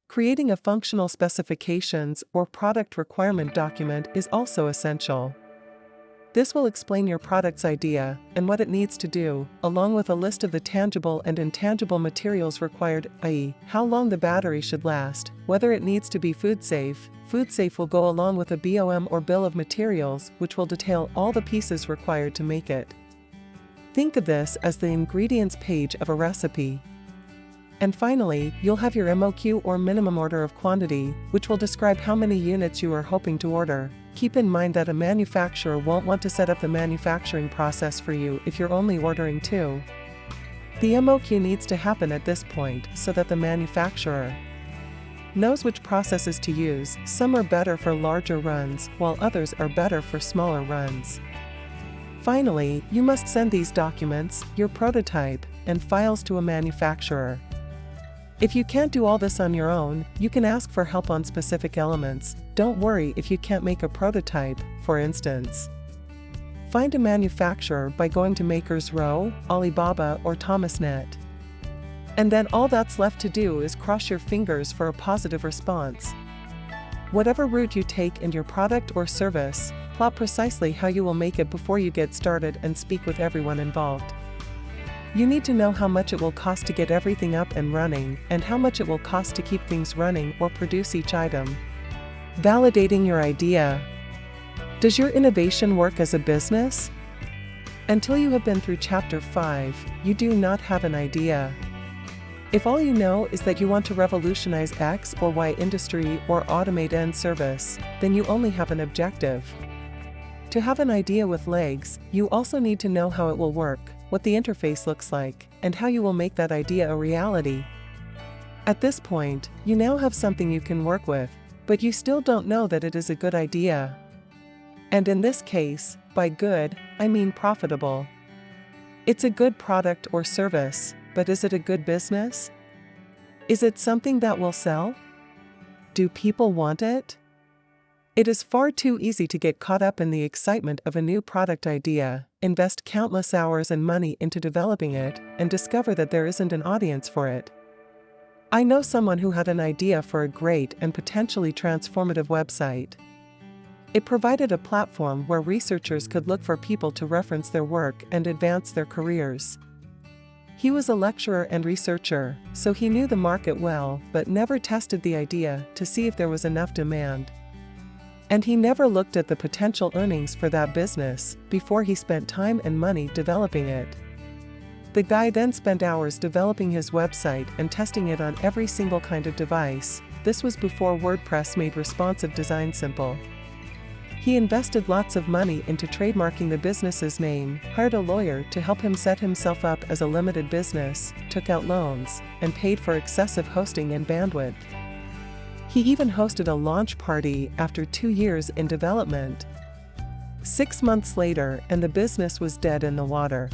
Creating a functional specifications or product requirement document is also essential. This will explain your product's idea and what it needs to do, along with a list of the tangible and intangible materials required, i.e., how long the battery should last, whether it needs to be food safe. Food safe will go along with a BOM or bill of materials, which will detail all the pieces required to make it. Think of this as the ingredients page of a recipe. And finally, you'll have your MOQ or minimum order of quantity, which will describe how many units you are hoping to order. Keep in mind that a manufacturer won't want to set up the manufacturing process for you if you're only ordering 2. The MOQ needs to happen at this point so that the manufacturer knows which processes to use. Some are better for larger runs, while others are better for smaller runs. Finally, you must send these documents, your prototype, and files to a manufacturer. If you can't do all this on your own, you can ask for help on specific elements. Don't worry if you can't make a prototype, for instance. Find a manufacturer by going to Makers Row, Alibaba, or Thomasnet. And then all that's left to do is cross your fingers for a positive response. Whatever route you take in your product or service, plot precisely how you will make it before you get started and speak with everyone involved. You need to know how much it will cost to get everything up and running, and how much it will cost to keep things running or produce each item. Validating your idea. Does your innovation work as a business? Until you have been through Chapter 5, you do not have an idea. If all you know is that you want to revolutionize X or Y industry or automate N service, then you only have an objective. To have an idea with legs, you also need to know how it will work, what the interface looks like, and how you will make that idea a reality. At this point, you now have something you can work with, but you still don't know that it is a good idea. And in this case, by good, I mean profitable. It's a good product or service, but is it a good business? Is it something that will sell? Do people want it? It is far too easy to get caught up in the excitement of a new product idea, invest countless hours and money into developing it, and discover that there isn't an audience for it. I know someone who had an idea for a great and potentially transformative website. It provided a platform where researchers could look for people to reference their work and advance their careers. He was a lecturer and researcher, so he knew the market well, but never tested the idea to see if there was enough demand. And he never looked at the potential earnings for that business before he spent time and money developing it. The guy then spent hours developing his website and testing it on every single kind of device. This was before WordPress made responsive design simple. He invested lots of money into trademarking the business's name, hired a lawyer to help him set himself up as a limited business, took out loans, and paid for excessive hosting and bandwidth. He even hosted a launch party after 2 years in development. 6 months later, and the business was dead in the water.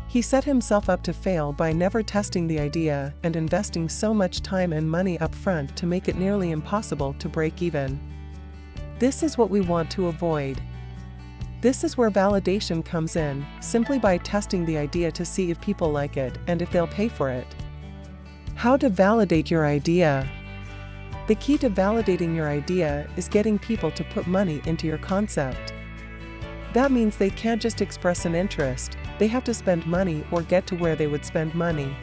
He set himself up to fail by never testing the idea and investing so much time and money up front to make it nearly impossible to break even. This is what we want to avoid. This is where validation comes in, simply by testing the idea to see if people like it and if they'll pay for it. How to validate your idea. The key to validating your idea is getting people to put money into your concept. That means they can't just express an interest, they have to spend money or get to where they would spend money.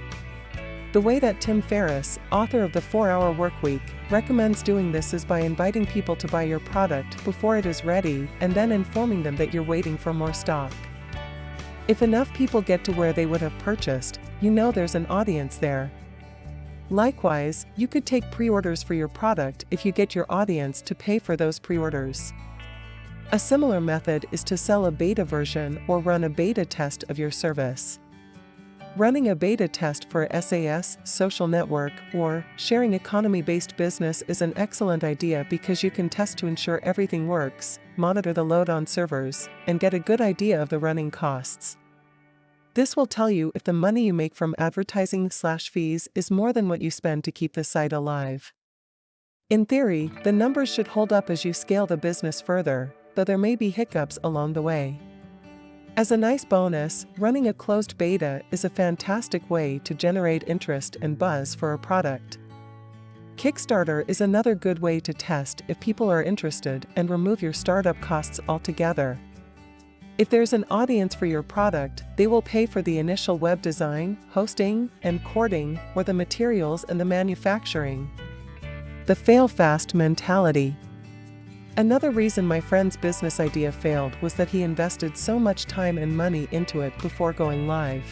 The way that Tim Ferriss, author of The 4-Hour Workweek, recommends doing this is by inviting people to buy your product before it is ready and then informing them that you're waiting for more stock. If enough people get to where they would have purchased, you know there's an audience there. Likewise, you could take pre-orders for your product if you get your audience to pay for those pre-orders. A similar method is to sell a beta version or run a beta test of your service. Running a beta test for a SaaS, social network, or sharing economy-based business is an excellent idea because you can test to ensure everything works, monitor the load on servers, and get a good idea of the running costs. This will tell you if the money you make from advertising/fees is more than what you spend to keep the site alive. In theory, the numbers should hold up as you scale the business further, though there may be hiccups along the way. As a nice bonus, running a closed beta is a fantastic way to generate interest and buzz for a product. Kickstarter is another good way to test if people are interested and remove your startup costs altogether. If there's an audience for your product, they will pay for the initial web design, hosting, and coding, or the materials and the manufacturing. The fail fast mentality. Another reason my friend's business idea failed was that he invested so much time and money into it before going live.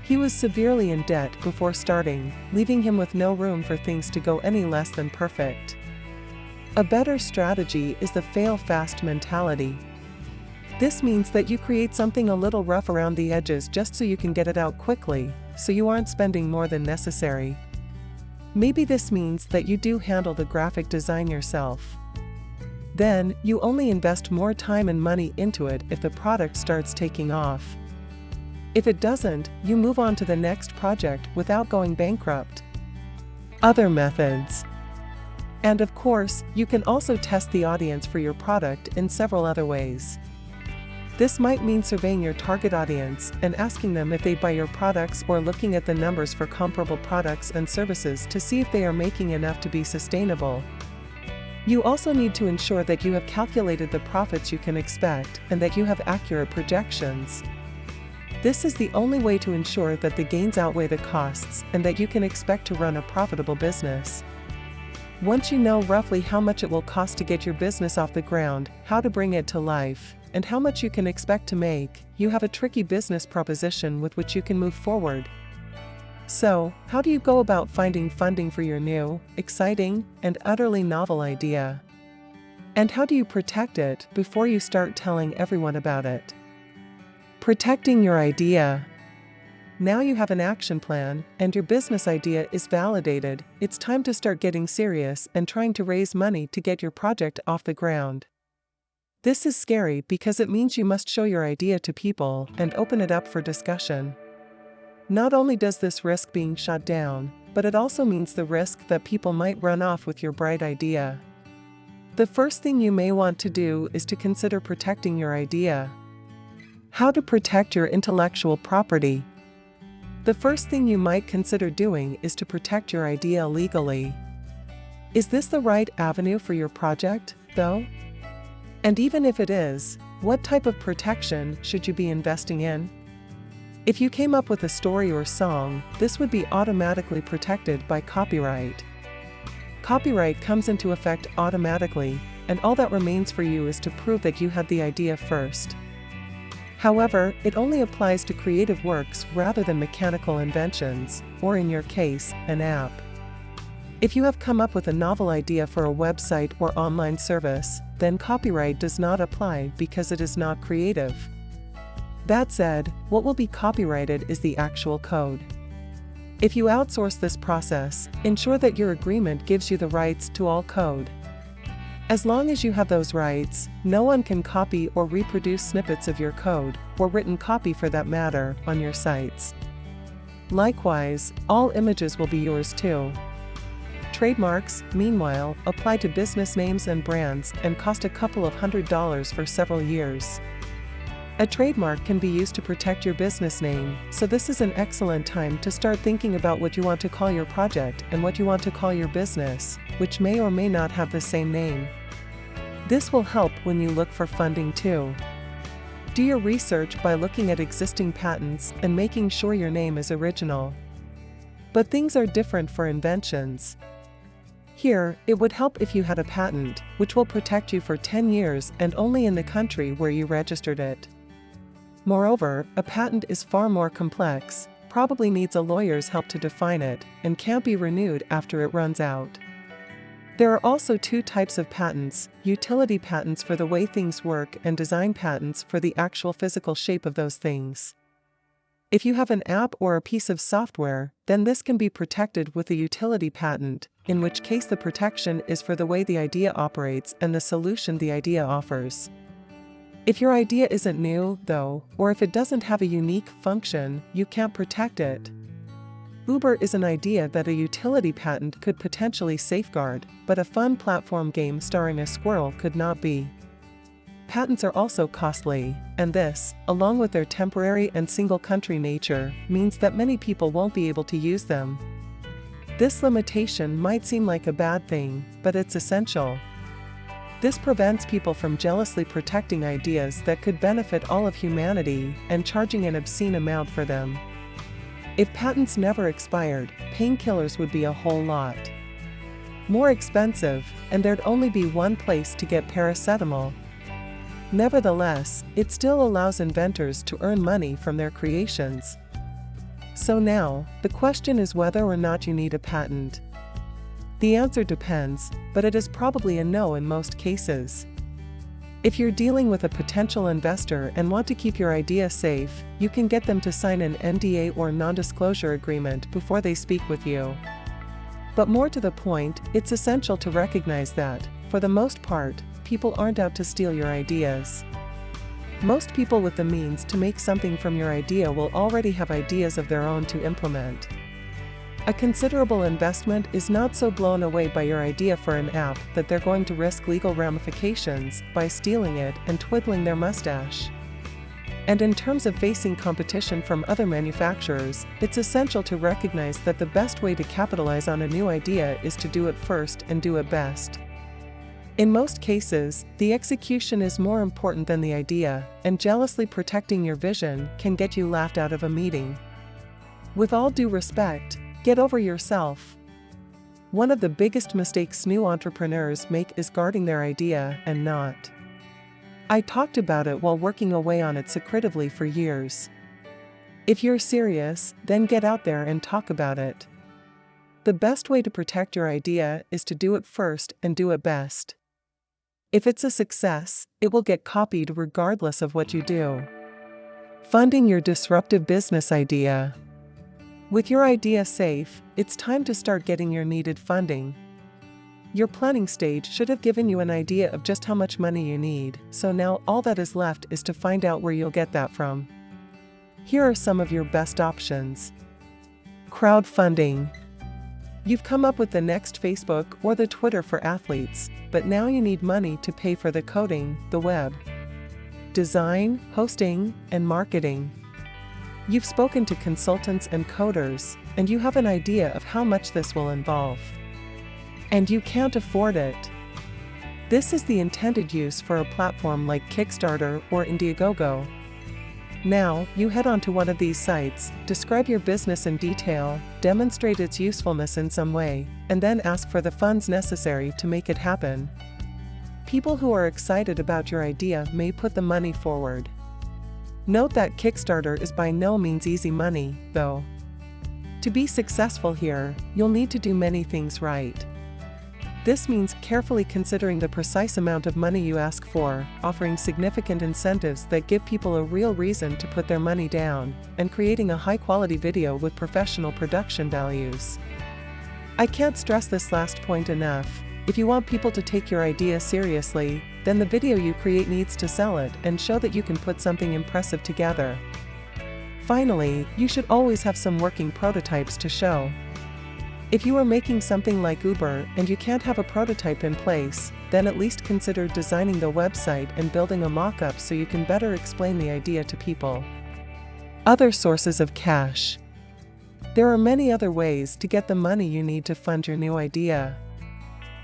He was severely in debt before starting, leaving him with no room for things to go any less than perfect. A better strategy is the fail fast mentality. This means that you create something a little rough around the edges just so you can get it out quickly, so you aren't spending more than necessary. Maybe this means that you do handle the graphic design yourself. Then, you only invest more time and money into it if the product starts taking off. If it doesn't, you move on to the next project without going bankrupt. Other methods. And of course, you can also test the audience for your product in several other ways. This might mean surveying your target audience and asking them if they buy your products, or looking at the numbers for comparable products and services to see if they are making enough to be sustainable. You also need to ensure that you have calculated the profits you can expect and that you have accurate projections. This is the only way to ensure that the gains outweigh the costs and that you can expect to run a profitable business. Once you know roughly how much it will cost to get your business off the ground, how to bring it to life, and how much you can expect to make, you have a tricky business proposition with which you can move forward. So, how do you go about finding funding for your new, exciting, and utterly novel idea? And how do you protect it before you start telling everyone about it? Protecting your idea. Now you have an action plan, and your business idea is validated. It's time to start getting serious and trying to raise money to get your project off the ground. This is scary because it means you must show your idea to people and open it up for discussion. Not only does this risk being shut down, but it also means the risk that people might run off with your bright idea. The first thing you may want to do is to consider protecting your idea. How to protect your intellectual property. The first thing you might consider doing is to protect your idea legally. Is this the right avenue for your project, though? And even if it is, what type of protection should you be investing in? If you came up with a story or song, this would be automatically protected by copyright. Copyright comes into effect automatically, and all that remains for you is to prove that you had the idea first. However, it only applies to creative works rather than mechanical inventions, or in your case, an app. If you have come up with a novel idea for a website or online service, then copyright does not apply because it is not creative. That said, what will be copyrighted is the actual code. If you outsource this process, ensure that your agreement gives you the rights to all code. As long as you have those rights, no one can copy or reproduce snippets of your code, or written copy for that matter, on your sites. Likewise, all images will be yours too. Trademarks, meanwhile, apply to business names and brands and cost a couple of $100s for several years. A trademark can be used to protect your business name, so this is an excellent time to start thinking about what you want to call your project and what you want to call your business, which may or may not have the same name. This will help when you look for funding too. Do your research by looking at existing patents and making sure your name is original. But things are different for inventions. Here, it would help if you had a patent, which will protect you for 10 years and only in the country where you registered it. Moreover, a patent is far more complex, probably needs a lawyer's help to define it, and can't be renewed after it runs out. There are also two types of patents: utility patents for the way things work and design patents for the actual physical shape of those things. If you have an app or a piece of software, then this can be protected with a utility patent, in which case the protection is for the way the idea operates and the solution the idea offers. If your idea isn't new, though, or if it doesn't have a unique function, you can't protect it. Uber is an idea that a utility patent could potentially safeguard, but a fun platform game starring a squirrel could not be. Patents are also costly, and this, along with their temporary and single-country nature, means that many people won't be able to use them. This limitation might seem like a bad thing, but it's essential. This prevents people from jealously protecting ideas that could benefit all of humanity and charging an obscene amount for them. If patents never expired, painkillers would be a whole lot more expensive, and there'd only be one place to get paracetamol. Nevertheless, it still allows inventors to earn money from their creations. So now, the question is whether or not you need a patent. The answer depends, but it is probably a no in most cases. If you're dealing with a potential investor and want to keep your idea safe, you can get them to sign an NDA or non-disclosure agreement before they speak with you. But more to the point, it's essential to recognize that, for the most part, people aren't out to steal your ideas. Most people with the means to make something from your idea will already have ideas of their own to implement. A considerable investment is not so blown away by your idea for an app that they're going to risk legal ramifications by stealing it and twiddling their mustache. And in terms of facing competition from other manufacturers, it's essential to recognize that the best way to capitalize on a new idea is to do it first and do it best. In most cases, the execution is more important than the idea, and jealously protecting your vision can get you laughed out of a meeting. With all due respect, get over yourself. One of the biggest mistakes new entrepreneurs make is guarding their idea and not. I talked about it while working away on it secretively for years. If you're serious, then get out there and talk about it. The best way to protect your idea is to do it first and do it best. If it's a success, it will get copied regardless of what you do. Funding your disruptive business idea. With your idea safe, it's time to start getting your needed funding. Your planning stage should have given you an idea of just how much money you need, so now all that is left is to find out where you'll get that from. Here are some of your best options. Crowdfunding. You've come up with the next Facebook or the Twitter for athletes, but now you need money to pay for the coding, the web design, hosting, and marketing. You've spoken to consultants and coders, and you have an idea of how much this will involve. And you can't afford it. This is the intended use for a platform like Kickstarter or Indiegogo. Now, you head onto one of these sites, describe your business in detail, demonstrate its usefulness in some way, and then ask for the funds necessary to make it happen. People who are excited about your idea may put the money forward. Note that Kickstarter is by no means easy money, though. To be successful here, you'll need to do many things right. This means carefully considering the precise amount of money you ask for, offering significant incentives that give people a real reason to put their money down, and creating a high-quality video with professional production values. I can't stress this last point enough. If you want people to take your idea seriously, then the video you create needs to sell it and show that you can put something impressive together. Finally, you should always have some working prototypes to show. If you are making something like Uber and you can't have a prototype in place, then at least consider designing the website and building a mock-up so you can better explain the idea to people. Other sources of cash. There are many other ways to get the money you need to fund your new idea.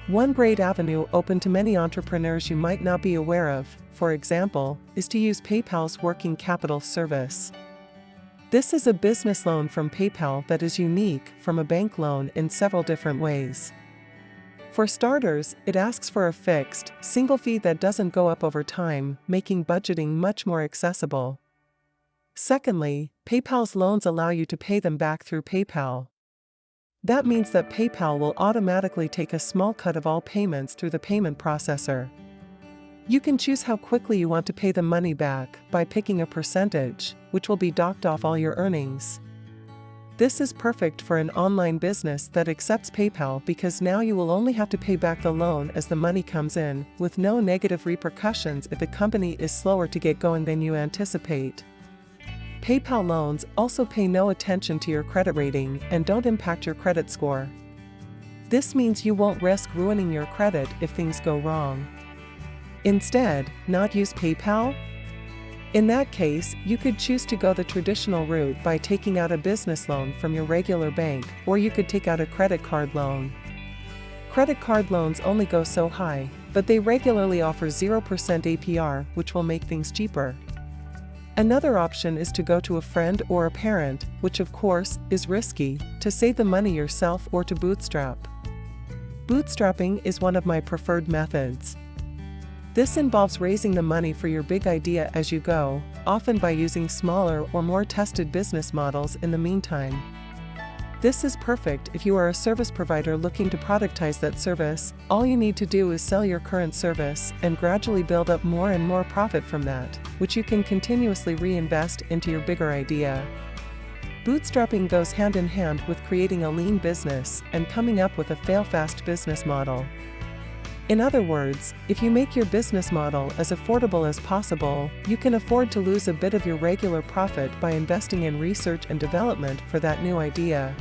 One great avenue open to many entrepreneurs you might not be aware of, for example, is to use PayPal's working capital service. This is a business loan from PayPal that is unique from a bank loan in several different ways. For starters, it asks for a fixed, single fee that doesn't go up over time, making budgeting much more accessible. Secondly, PayPal's loans allow you to pay them back through PayPal. That means that PayPal will automatically take a small cut of all payments through the payment processor. You can choose how quickly you want to pay the money back by picking a percentage, which will be docked off all your earnings. This is perfect for an online business that accepts PayPal because now you will only have to pay back the loan as the money comes in, with no negative repercussions if the company is slower to get going than you anticipate. PayPal loans also pay no attention to your credit rating and don't impact your credit score. This means you won't risk ruining your credit if things go wrong. Instead, not use PayPal? In that case, you could choose to go the traditional route by taking out a business loan from your regular bank, or you could take out a credit card loan. Credit card loans only go so high, but they regularly offer 0% APR, which will make things cheaper. Another option is to go to a friend or a parent, which of course, is risky, to save the money yourself or to bootstrap. Bootstrapping is one of my preferred methods. This involves raising the money for your big idea as you go, often by using smaller or more tested business models in the meantime. This is perfect if you are a service provider looking to productize that service. All you need to do is sell your current service and gradually build up more and more profit from that, which you can continuously reinvest into your bigger idea. Bootstrapping goes hand in hand with creating a lean business and coming up with a fail-fast business model. In other words, if you make your business model as affordable as possible, you can afford to lose a bit of your regular profit by investing in research and development for that new idea.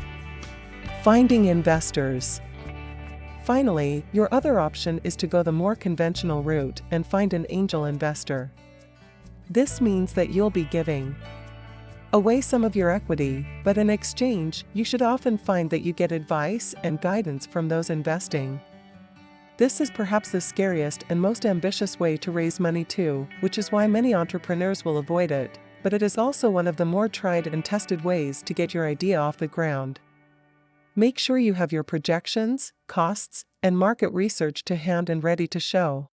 Finding investors. Finally, your other option is to go the more conventional route and find an angel investor. This means that you'll be giving away some of your equity, but in exchange, you should often find that you get advice and guidance from those investing. This is perhaps the scariest and most ambitious way to raise money too, which is why many entrepreneurs will avoid it, but it is also one of the more tried and tested ways to get your idea off the ground. Make sure you have your projections, costs, and market research to hand and ready to show.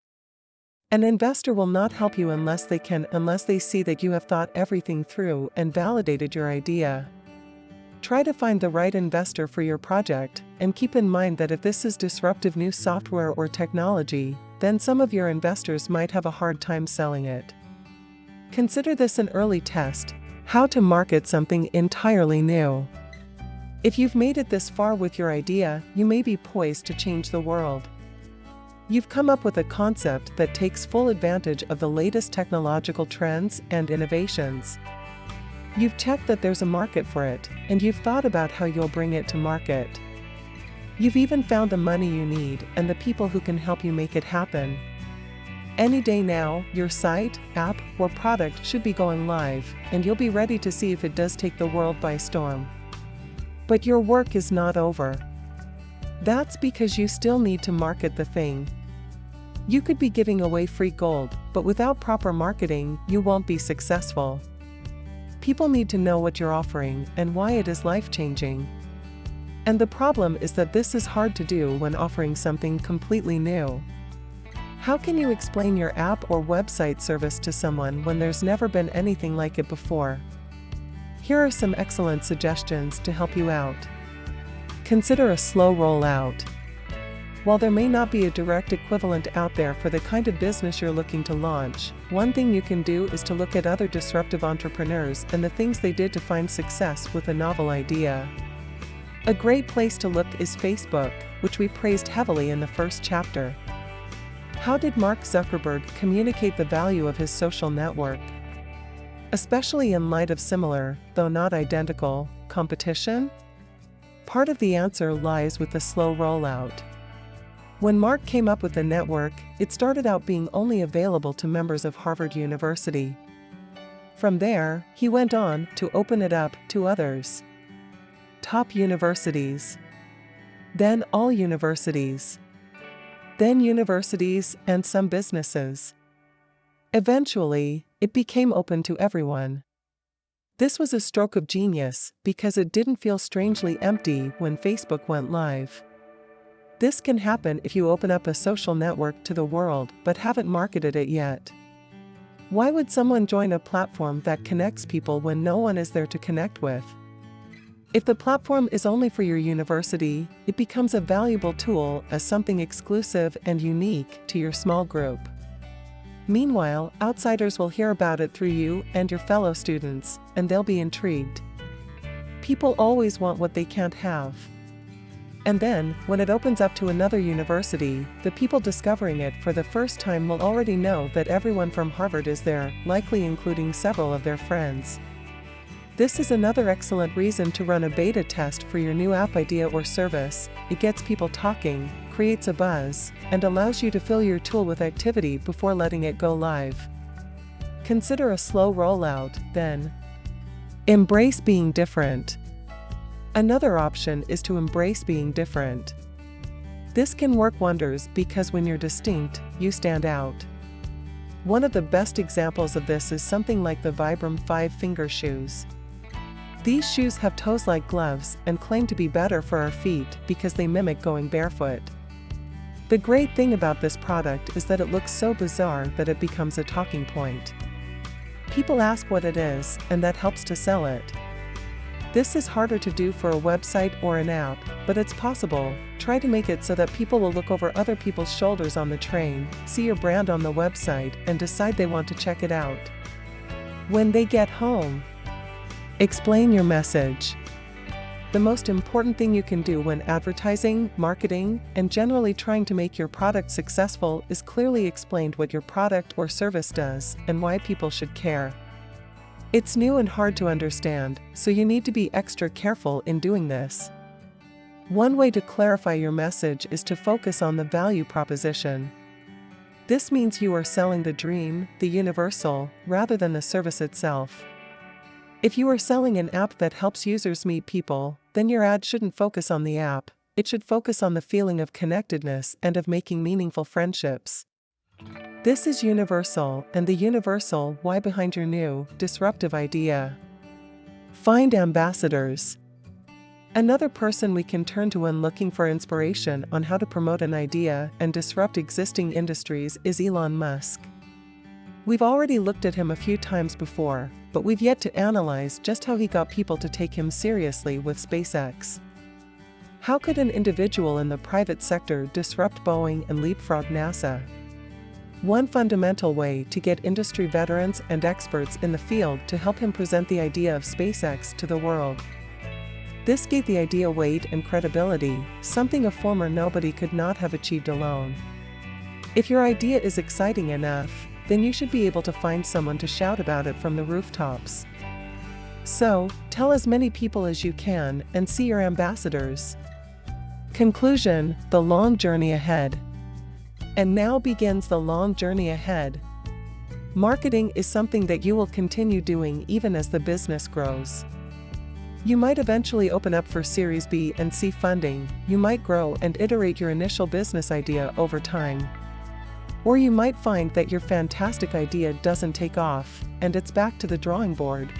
An investor will not help you unless they see that you have thought everything through and validated your idea. Try to find the right investor for your project, and keep in mind that if this is disruptive new software or technology, then some of your investors might have a hard time selling it. Consider this an early test: how to market something entirely new. If you've made it this far with your idea, you may be poised to change the world. You've come up with a concept that takes full advantage of the latest technological trends and innovations. You've checked that there's a market for it, and you've thought about how you'll bring it to market. You've even found the money you need and the people who can help you make it happen. Any day now, your site, app, or product should be going live, and you'll be ready to see if it does take the world by storm. But your work is not over. That's because you still need to market the thing. You could be giving away free gold, but without proper marketing, you won't be successful. People need to know what you're offering and why it is life-changing. And the problem is that this is hard to do when offering something completely new. How can you explain your app or website service to someone when there's never been anything like it before? Here are some excellent suggestions to help you out. Consider a slow rollout. While there may not be a direct equivalent out there for the kind of business you're looking to launch, one thing you can do is to look at other disruptive entrepreneurs and the things they did to find success with a novel idea. A great place to look is Facebook, which we praised heavily in the first chapter. How did Mark Zuckerberg communicate the value of his social network? Especially in light of similar, though not identical, competition? Part of the answer lies with the slow rollout. When Mark came up with the network, it started out being only available to members of Harvard University. From there, he went on to open it up to others. Top universities. Then all universities. Then universities and some businesses. Eventually, it became open to everyone. This was a stroke of genius because it didn't feel strangely empty when Facebook went live. This can happen if you open up a social network to the world but haven't marketed it yet. Why would someone join a platform that connects people when no one is there to connect with? If the platform is only for your university, it becomes a valuable tool as something exclusive and unique to your small group. Meanwhile, outsiders will hear about it through you and your fellow students, and they'll be intrigued. People always want what they can't have. And then, when it opens up to another university, the people discovering it for the first time will already know that everyone from Harvard is there, likely including several of their friends. This is another excellent reason to run a beta test for your new app idea or service. It gets people talking, creates a buzz, and allows you to fill your tool with activity before letting it go live. Consider a slow rollout, then. Embrace being different. Another option is to embrace being different. This can work wonders because when you're distinct, you stand out. One of the best examples of this is something like the Vibram 5-finger shoes. These shoes have toes like gloves and claim to be better for our feet because they mimic going barefoot. The great thing about this product is that it looks so bizarre that it becomes a talking point. People ask what it is, and that helps to sell it. This is harder to do for a website or an app, but it's possible. Try to make it so that people will look over other people's shoulders on the train, see your brand on the website, and decide they want to check it out. When they get home, explain your message. The most important thing you can do when advertising, marketing, and generally trying to make your product successful is clearly explain what your product or service does and why people should care. It's new and hard to understand, so you need to be extra careful in doing this. One way to clarify your message is to focus on the value proposition. This means you are selling the dream, the universal, rather than the service itself. If you are selling an app that helps users meet people, then your ad shouldn't focus on the app, it should focus on the feeling of connectedness and of making meaningful friendships. This is universal, and the universal why behind your new, disruptive idea. Find ambassadors. Another person we can turn to when looking for inspiration on how to promote an idea and disrupt existing industries is Elon Musk. We've already looked at him a few times before, but we've yet to analyze just how he got people to take him seriously with SpaceX. How could an individual in the private sector disrupt Boeing and leapfrog NASA? One fundamental way to get industry veterans and experts in the field to help him present the idea of SpaceX to the world. This gave the idea weight and credibility, something a former nobody could not have achieved alone. If your idea is exciting enough, then you should be able to find someone to shout about it from the rooftops. So, tell as many people as you can and see your ambassadors. Conclusion: the long journey ahead. And now begins the long journey ahead. Marketing is something that you will continue doing even as the business grows. You might eventually open up for Series B and C funding, you might grow and iterate your initial business idea over time. Or you might find that your fantastic idea doesn't take off, and it's back to the drawing board.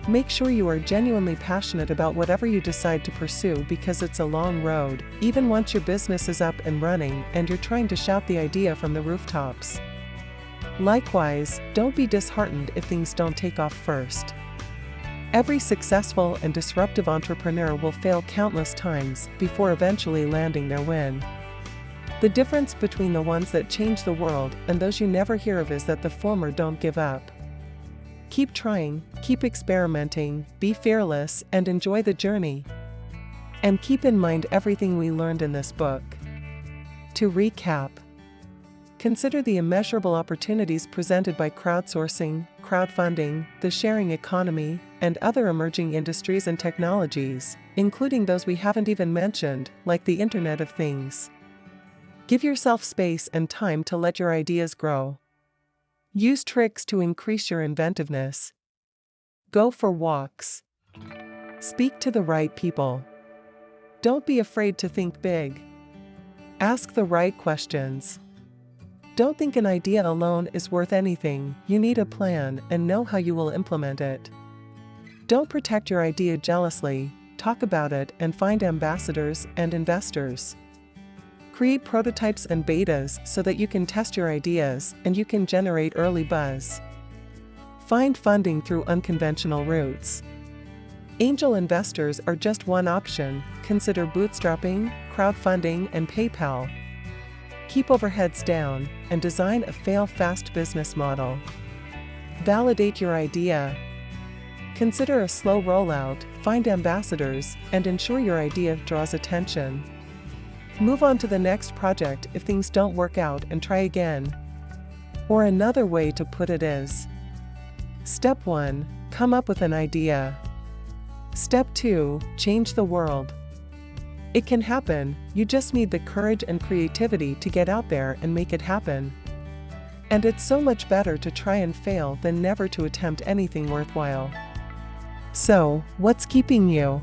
Make sure you are genuinely passionate about whatever you decide to pursue because it's a long road, even once your business is up and running and you're trying to shout the idea from the rooftops. Likewise, don't be disheartened if things don't take off first. Every successful and disruptive entrepreneur will fail countless times before eventually landing their win. The difference between the ones that change the world and those you never hear of is that the former don't give up. Keep trying, keep experimenting, be fearless, and enjoy the journey. And keep in mind everything we learned in this book. To recap, consider the immeasurable opportunities presented by crowdsourcing, crowdfunding, the sharing economy, and other emerging industries and technologies, including those we haven't even mentioned, like the Internet of Things. Give yourself space and time to let your ideas grow. Use tricks to increase your inventiveness. Go for walks. Speak to the right people. Don't be afraid to think big. Ask the right questions. Don't think an idea alone is worth anything, you need a plan and know how you will implement it. Don't protect your idea jealously, talk about it and find ambassadors and investors. Create prototypes and betas so that you can test your ideas and you can generate early buzz. Find funding through unconventional routes. Angel investors are just one option, consider bootstrapping, crowdfunding, and PayPal. Keep overheads down and design a fail-fast business model. Validate your idea. Consider a slow rollout, find ambassadors, and ensure your idea draws attention. Move on to the next project if things don't work out and try again. Or another way to put it is: Step 1. Come up with an idea. Step 2. Change the world. It can happen, you just need the courage and creativity to get out there and make it happen. And it's so much better to try and fail than never to attempt anything worthwhile. So, what's keeping you?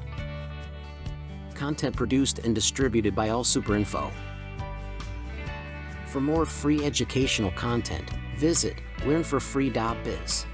Content produced and distributed by AllSuperInfo. For more free educational content, visit learnforfree.biz.